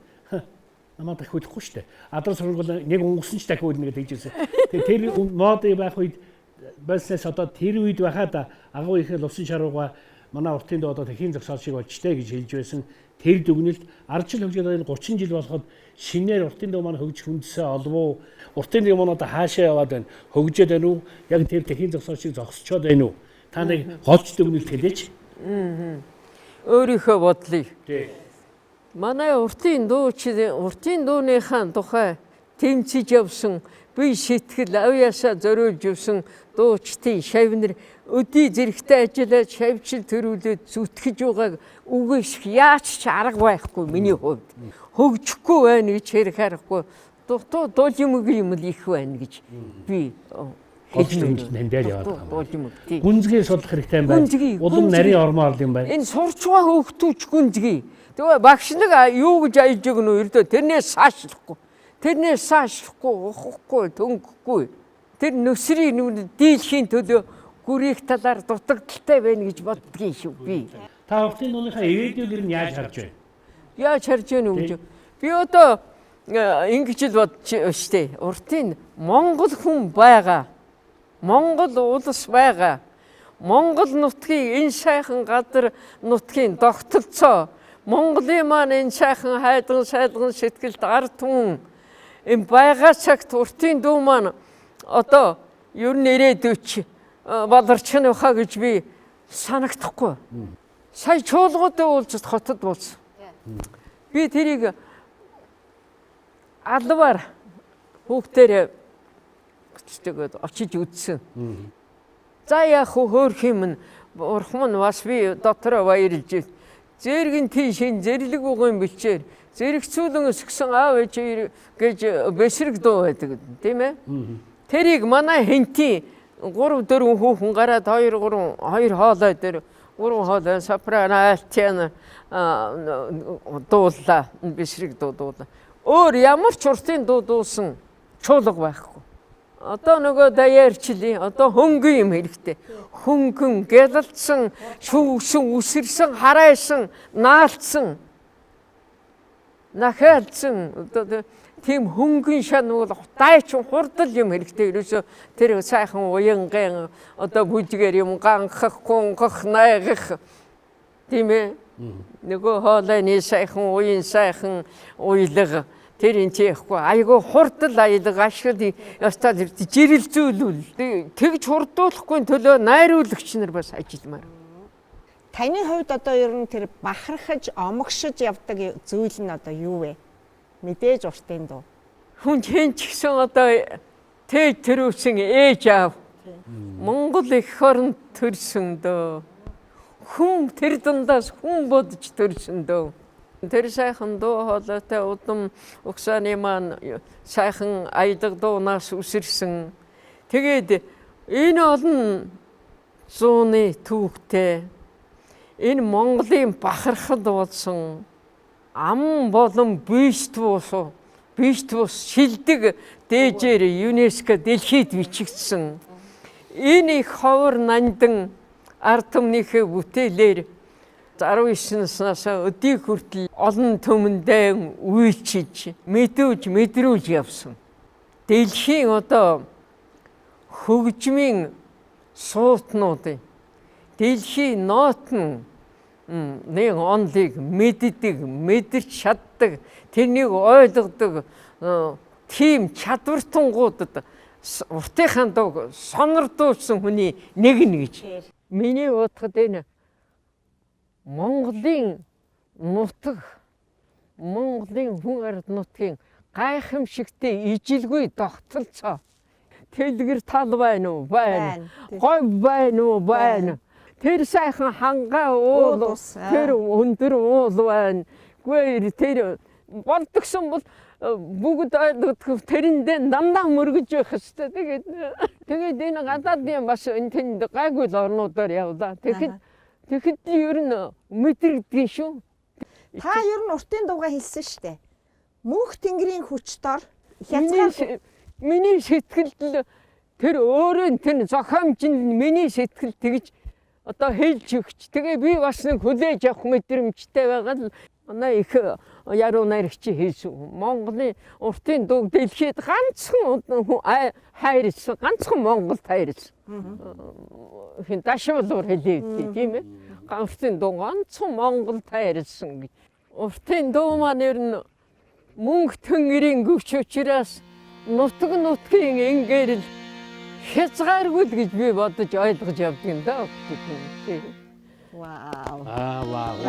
Намаа дахиулахгүй шүү дээ. Адрес сургууль нэг онгосон ч дахиулна гэж хэлжсэн. Тэгээ тэр мод байх үед байснаас одоо тэр үед байхад агуу их лувсан шарууга манай уртын доо одоо тэхийн зогсоол шиг болжтэй гэж хэлж байсан. Тэр дүгнэлт ардчил хөгжөөд 30 жил болоход шинээр уртын доо маань хөгжих хүндсээ олов уу? Уртын доо маань одоо хаашаа яваад байна? Хөгжөөд байна уу? Яг тэр тэхийн зогсоол шиг зогсчоод байна уу? Та нэг голч дүгнэлт хэлээч. Өөрийнхөө бодлыг. Манай уртын дууныхаа тухай тэмцэж явсан бие сэтгэл авьяасаа зориулж явсан дуучдын шавнар өдий зэрэгтэй ажиллаад шавьчил төрүүлээд зүтгэж байгааг үгүйсэх яаж ч арга байхгүй миний хувьд. Хөгжихгүй байна гэж хэрэг харахгүй. Дуул юм л их байна гэж би гүнзгий судлах хэрэгтэй юм байна. Улам нарийн ормоор юм байна. Энэ сурч байгаа хүүхдүүч гүнзгий. Тэгээ багш нэг юу гэж аялж өгнө үү ердөө тэрнээс саашлахгүй, ухахгүй, төнгөхгүй. Тэр нөсрийн нүд дийлхийн төлөө гүрийх талаар дутагдaltaй байна гэж боддгийн шүү би. Та уртын дууныхаа ирээдүйг нь яаж харж байна? Яаж харж байна үү? Би одоо ингэж л бодож штэ. Уртын Монгол хүн байгаа. Монгол улс байгаа. Монгол нутгийн энэ сайхан газар нутгийн тогтолцоо Монголын маань энэ сайхан хайдган сэтгэлд ард түмэн энэ байгаа цагт уртын дуу маань одоо ер нь ирээдүйч болорчин ухаа гэж би санагдахгүй. Сая чуулгуудад уулзад хотод болсон. Би тэрийг албаар хүүхдээр очиж үзсэн. За яах вэ хөөх юм урхан нь бас би дотроо баярлж зэргийн тийшин зэрлэг байгаа юм бэлчээр зэрэгцүүлэн өсгсөн аав ээж гэж бэсрэг дуу байдаг тийм ээ. Тэрийг манай хэнтийн 3 4 хүүхэн гараад 2 хоолой дээр 3 хоолой сопрано альтиано дуулаа бэсрэг дуулаа. Өөр ямар ч уртын дуу дуусан чуулга байхгүй. Одоо нөгөө даяарчлаа. Одоо хөнгөн юм хэрэгтэй. Хөнгөн, гялалцсан, шүүгсэн, үсэрсэн, харайсан, наалцсан, нахаалцсан. Одоо тийм хөнгөн шан бол дайчин хурдл юм хэрэгтэй. Ерөөсө тэр сайхан уянган одоо бүжгээр юм ганхах, гунгах, найгах тийм ээ. Нөгөө хоолойны сайхан уян сайхан уйлга тэр энэ чихгүй айгүй хурдл аялга ашигла ястаа жирэл зүйлүүл тэгж хурдуулахгүй төлөө найруулагч нар бас ажилламаар. Таны хувьд одоо ер нь тэр бахархаж, омогшиж явдаг зүйл нь одоо юу вэ? Мэдээж уртын дуу. Хүн хэн ч гэсэн одоо тээж төрүүлсэн ээж аав. Монгол их орнд төрсөн дөө. Хүн тэр дундаас хүн бодож төрсөн дөө. Тэр сайхан дуу хоолойтой удам угсааны маань сайхан аядаг дуунаас үсэрсэн. Тэгээд энэ олон зууны түүхтэй энэ Монголын бахархал болсон ам болон биштвус шилдэг дээжээр ЮНЕСКО дэлхийд бичигдсэн. Энэ их ховор нандан ард түмнийхээ бүтээлээр 19 наснаас өдий хүртэл олон түмэндээ үйлчилж мэдрүүлж явсан. Дэлхийн одоо хөгжмийн суутнуудын дэлхийн ноотн нэг онлыг мэдэрч чаддаг, тэрнийг ойлгодог тийм чадвартангуудад уртынхаа дууг сонирдуулсан хүний нэг гэж. Миний бодоход энэ Монголын нутаг, Монголын хүн ард нутгийн гайхамшигтэй ижилгүй тогтолцоо. Дэлгэр тал байна уу? Байна. Говь байна уу? Байна. Тэр сайхан хангаа уул, тэр өндөр уул байна. Гүй тэр болдгсон бол бүгд ойлгох тэрэндээ дандаа мөргөж байх хэвээр. Тэгээд энэ гадаадын бас энэ тэнд гайгүй орнуудаар явлаа. Тэгэхэд ер нь мэдрэгдэн шүү. Та ер нь уртын дуугаа хэлсэн шүү дээ. Мөнх тэнгэрийн хүчээр миний сэтгэлд тэр өөрөө тэр зохиомжинд миний сэтгэл тэгж одоо хэлж өгч. Тэгээ би бас нэг хүлээж авах мэдрэмжтэй байгаа л манай их яруу найрагч хэлсэн. Монголын уртын дууг дэлхийд ганцхан хайрлсан, ганцхан Монголд хайрлсан. Хин дашвалуур хэлээд тийм ээ. Уртын дуу ганцхан Монголд хайрлсан гэж. Уртын дуу маань ер нь мөнх тэнгэрийн гүч учраас нутгийн ингээл хязгааргүй гэж би бодож ойлгож явдаг юм да. Вау. Вау.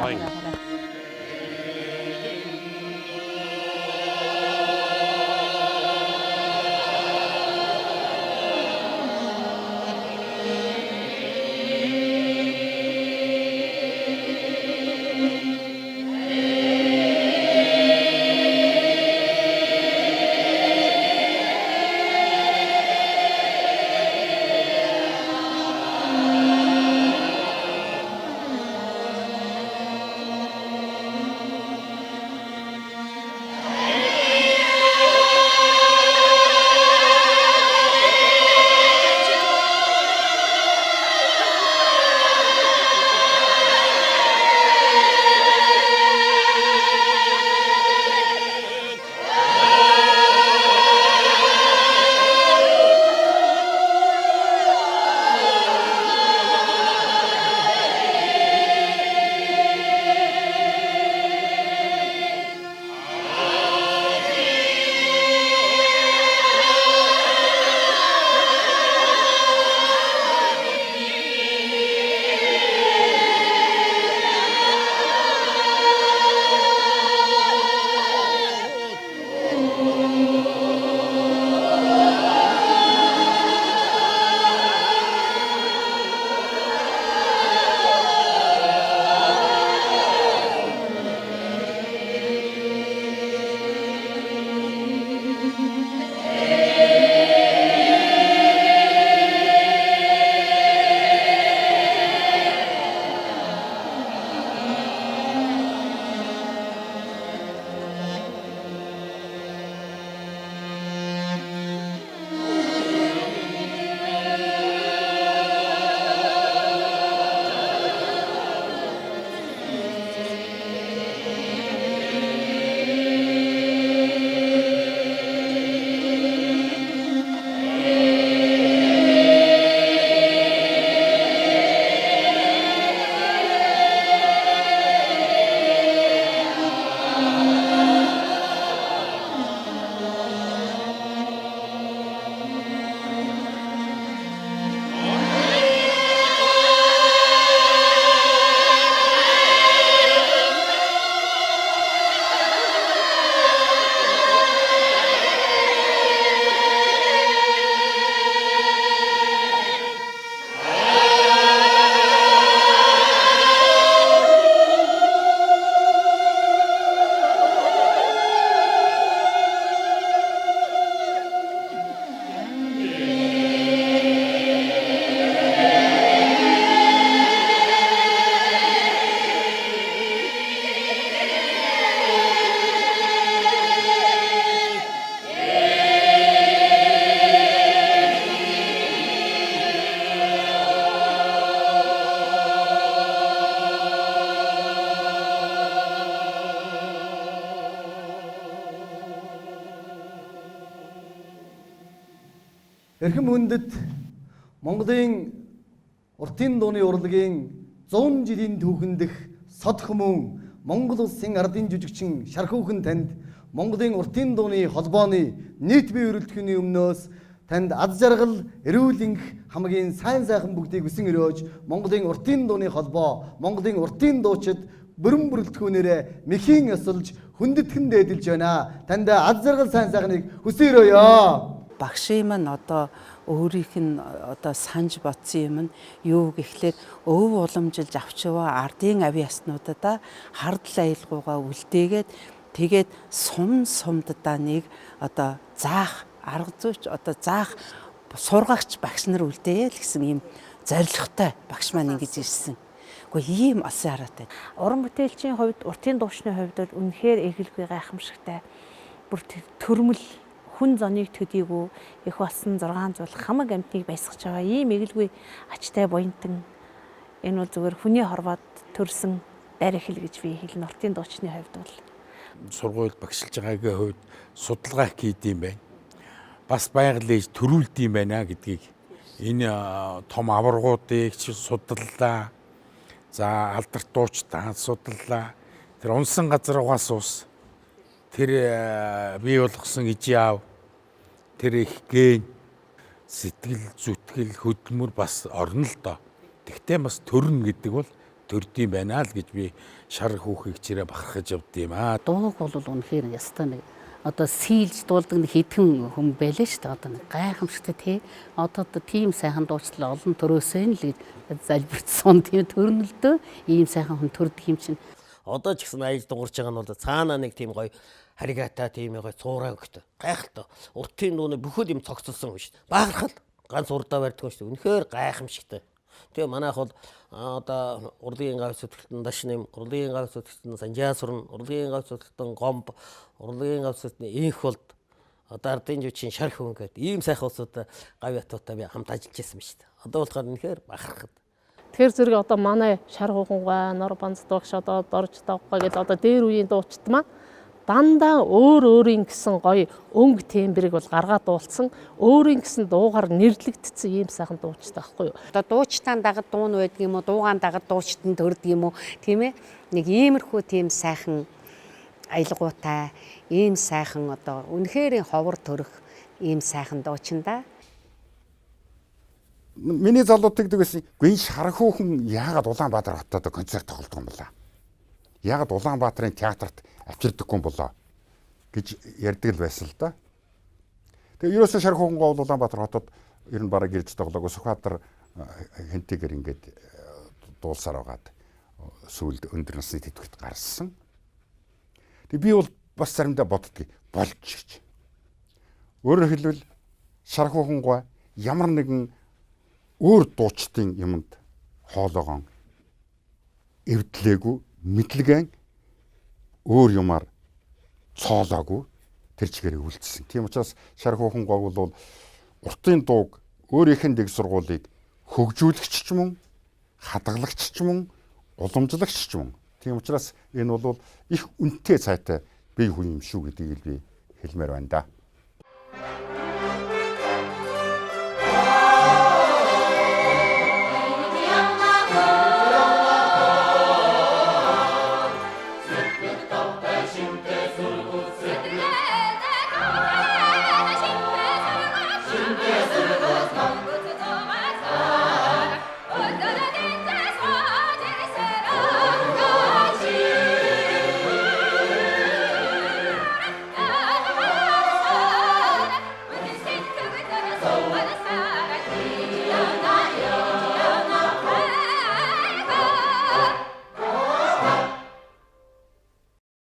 Эрхэм хүндэт Монголын уртын дууны урлагийн 100 жилийн түүхэндх сод хүмүүн Монгол улсын ардын жүжигчин Шархүүхэн танд Монголын уртын дууны холбооны нийт бие өрөлдөхний өмнөөс танд аз жаргал, эрүүл энх хамгийн сайн сайхан бүгдийг хүсэн өрөөж Монголын уртын дууны холбоо, Монголын уртын дуучид бүрэн бүрэлдэхүүнээрээ мэхийн ёсолж хүндэтгэн дээдэлж байна. Танд аз жаргал сайн сайхныг хүсэн өрөөё. Багшийн маань одоо өөрийнх нь одоо санж бодсон юм нь юу гэхлээр өв уламжилж авчваа ардын авиаснуудаа хардл аялгаугаа үлдээгээд тэгээд сумдаа нэг одоо заах арга зүйч одоо заах сургагч багш нар үлдээе л гэсэн ийм зорилготой багш маань ингэж ирсэн. Гэхдээ ийм алсын хараатай. Уран бүтээлчийн хувьд, уртын дуучны хувьд бол үнэхээр эргэлгүй гайхамшигтай. Бүр төрмөл хүн зоныг төдийгүй их болсон 6 зуул хамаг амьтныг байсгаж байгаа ийм эгэлгүй ачтай буянтан энэ бол зүгээр хүний хорвоод төрсөн байр ихэл гэж би хэлнэ. Уртын дуучны хувьд бол сургууль багшилж байгаагийн хувьд судалгаа хийдэм байна. Бас байгаль төрүүлдэм байна гэдгийг энэ том аваргуудыг судаллаа. За алдарт дуучдаа судаллаа. Тэр унсан газруугаас ус тэр бий болгосон ижаав тэр их ген сэтгэл зүтгэл хөдөлмөр бас орно л доо. Тэгтээ бас төрнө гэдэг бол төрдөм байна л гэж би шар хүүхийг чирээ бахархаж явд юм аа. Дууг бол үнэхээр ястаа нэг одоо сийлж дуулдаг нэг хэдхэн хүн байлаа шүү дээ. Одоо нэг гайхамшигтай тий. Одоо тийм сайхан дуучлал олон төрөөсөө л залбирцсан тийм төрнөлдөө ийм сайхан хүн төрдөг юм чинь. Одоо ч гэсэн аяж дуурч байгаа нь бол цаанаа нэг тийм гоё харигатаа тийм гоё цуураа өгтөө. Гайхалтай. Уртын дууны бүхэл юм цогцолсон юм шүү дээ. Баахархал ганц урдаа барьдаг шүү дээ. Үнэхээр гайхамшигтай. Тэгээ манайх бол одоо урлагийн гавь зүтгэлтэн дашним, урлагийн гавь зүтгэлтэн санжаа сурна, урлагийн гавь зүтгэлтэн гомб, урлагийн гавь зүтгэлтэн инх болд одоо ардын жүжигчин Шархүүхэн гэдэг ийм сайхан улсуудаа гавь ятуудаа би хамт ажиллаж байсан шүү дээ. Одоо болохоор үнэхээр бахархад. Тэр зэрэг одоо манай Шархүүхэн, Нор Банцдагш одоо Дорж Давга гэдэг одоо дээр үеийн дуучид маань дандаа өөрийн гэсэн гоё өнгө тембрийг бол гаргаад дуулсан, өөрийн гэсэн дуугаар нэрлэгдсэн ийм сайхан дуучтай байхгүй юу? Одоо дуучтаан дагад дуун байдаг юм уу, дуугаан дагад дуучтан төрдөг юм уу, тийм ээ? Нэг иймэрхүү тийм сайхан аялгуутай, ийм сайхан одоо үнэхээр ховор төрөх ийм сайхан дуучин да. Миний залууд тэгдэг байсан. Гүн Шархүүхэн яагаад Улаанбаатар хотод концерт тоглодог юм болоо? Яагаад Улаанбаатарын театрт авчирдаггүй болоо гэж ярьдаг л байсан л да. Тэгээ ерөөсөө Шархүүхэн гол Улаанбаатар хотод ер нь бараг ирж тоглоагүй Сүхбаатар хэнтэйгэр ингээд дуулсаар байгаад сүүлд өндөр насны тэтгэвт гарсан. Тэгээ би бол бас заримдаа боддгийг болж гэж. Өөрөөр хэлбэл Шархүүхэн гоо ямар нэгэн өөр дуучдын юмд хоолоогоо эвдлээгүй мэдлэгэн өөр юмар цоолоогүй тэр чигээр үлдсэн. Тийм учраас Шархүүхэн гоо бол уртын дууг өөрийнх нь дэг сургуулийг хөгжүүлэгч ч мөн, хадгалагч ч мөн, уламжлагч ч мөн. Тийм учраас энэ бол их үнэтэй цайтай бие хүн юм шүү гэдгийг би хэлмээр байна да. What is